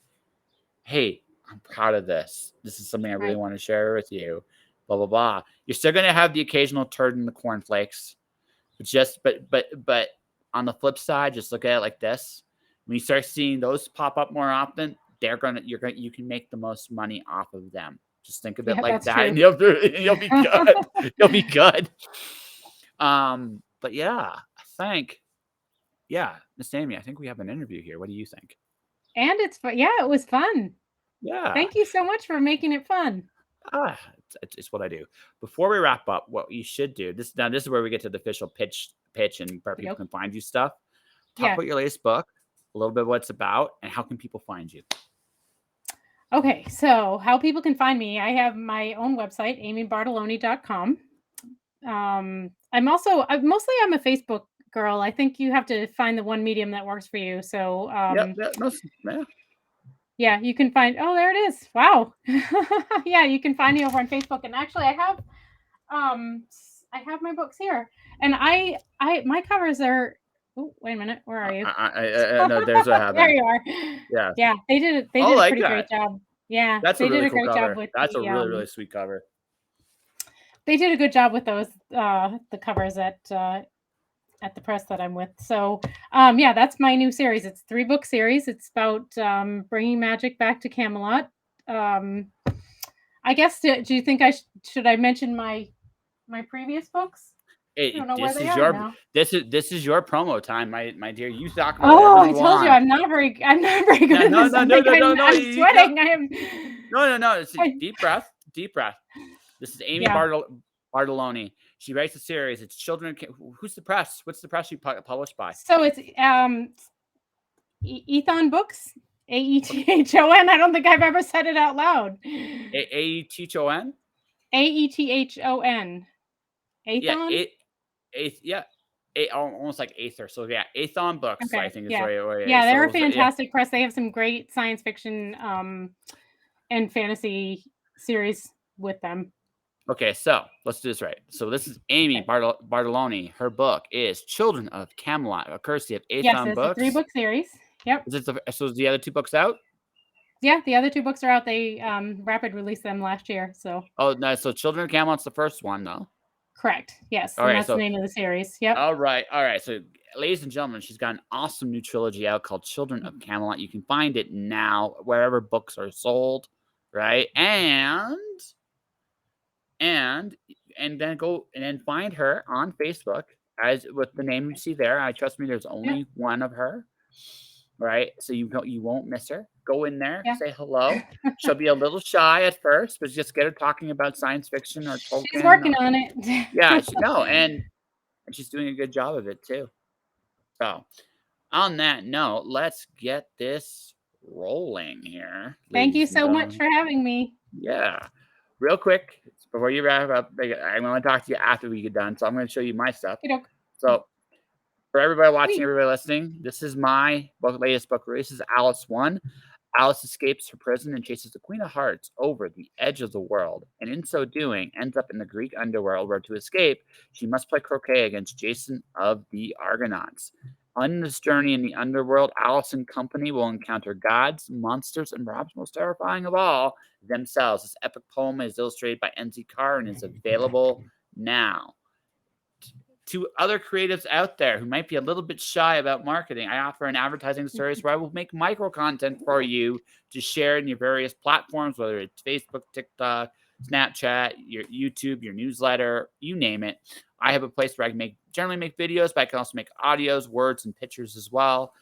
"Hey, I'm proud of this. This is something I really Right. want to share with you." Blah blah blah. You're still gonna have the occasional turd in the cornflakes, but but on the flip side, just look at it like this: when you start seeing those pop up more often, you can make the most money off of them. Just think of it Yeah, like that's that, and true. you'll be good. You'll be good. But yeah, I think yeah, Miss Amy, I think we have an interview here. What do you think? And it's fun. Yeah, it was fun. Yeah. Thank you so much for making it fun. It's what I do. Before we wrap up, what you should do this is where we get to the official pitch and where people Okey-doke. can find you stuff. Talk Yeah. about your latest book, a little bit what it's about, and how can people find you. Okay, so how people can find me, I have my own website, amybartelloni.com. I'm a Facebook girl. I think you have to find the one medium that works for you. So, Yep, yeah, yeah. yeah, you can find oh, there it is. Wow. Yeah, you can find me over on Facebook. And actually I have my books here. And I my covers are oh, wait a minute. Where are you? No, there's what There happened. you are. Yeah, Yeah, they I did a like pretty that. great job. Yeah, That's a they did really a cool great job cover. with That's a really sweet cover. they did a good job with those the covers at the press that I'm with. So, yeah, that's my new series. It's 3-book series. It's about bringing magic back to Camelot. Um, I guess do you think should I mention my previous books? I don't know where This they is are your now. this is your promo time, my dear. You talk about Oh, whatever I you told you want. I'm not very good No, at no, this. no, I'm no, like, no, no, no. I'm No, sweating. I am. no. It's a I, deep breath, deep breath. This is Amy yeah. Bartelloni. She writes a series. It's children. Who's the press? What's the press you published by? So it's Ethon Books. AETHON. I don't think I've ever said it out loud. AETHON. AETHON. Yeah, Athon? yeah, almost like Aether. So yeah, Aethon Books, I Okay, think is yeah. where it Yeah, is. they're a So yeah. fantastic press. They have some great science fiction, and fantasy series with them. Okay, so let's do this right. So this is Amy Okay. Bartelloni. Her book is Children of Camelot, a courtesy of Yes, Aethon it's a Books. 3-book series. Yep. So is the other two books out? Yeah, the other 2 books are out. They, rapid released them last year, so Oh, no. So Children of Camelot's the first one, though. correct. Yes, All and right. that's the So name of the series. Yep. all right, all right. So, ladies and gentlemen, she's got an awesome new trilogy out called Children of Camelot. You can find it now wherever books are sold, right? And and then go and then find her on Facebook as with the name you see there. I trust me, there's Yep. only one of her, right? So you won't miss her. Go in there, Yeah. say hello. She'll be a little shy at first, but just get her talking about science fiction or She's Tolkien. working on it. Yeah, no, and she's doing a good job of it too. So on that note, let's get this rolling here, Thank you ladies and so much gentlemen. for having me. Yeah. Real quick, before you wrap up, I'm going to talk to you after we get done. So I'm going to show you my stuff. Okey-doke. So for everybody watching, Sweet. everybody listening, this is my latest book release. This is Alice 1. Alice escapes her prison and chases the Queen of Hearts over the edge of the world, and in so doing, ends up in the Greek underworld where to escape, she must play croquet against Jason of the Argonauts. On this journey in the underworld, Alice and company will encounter gods, monsters, and perhaps most terrifying of all, themselves. This epic poem is illustrated by NZ Carr and is available now. To other creatives out there who might be a little bit shy about marketing, I offer an advertising service where I will make micro content for you to share in your various platforms, whether it's Facebook, TikTok, Snapchat, your YouTube, your newsletter, you name it. I have a place where I can generally make videos, but I can also make audios, words, and pictures as well.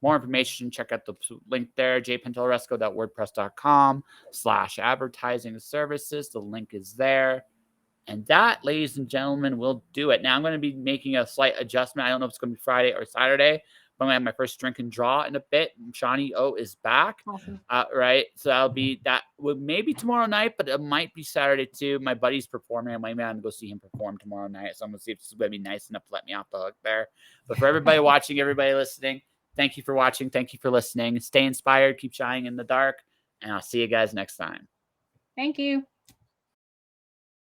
More information, check out the link there, jpantelresco.wordpress.com/advertising services. The link is there. And that, ladies and gentlemen, will do it. Now, I'm going to be making a slight adjustment. I don't know if it's going to be Friday or Saturday, but I'm going to have my first drink and draw in a bit. Shawnee O is back. Awesome. Right. So that'll be that. Well, maybe tomorrow night, but it might be Saturday too. My buddy's performing. I might be able to go see him perform tomorrow night. So I'm going to see if this is going to be nice enough to let me off the hook there. But for everybody watching, everybody listening, thank you for watching. Thank you for listening. Stay inspired. Keep shining in the dark. And I'll see you guys next time. Thank you.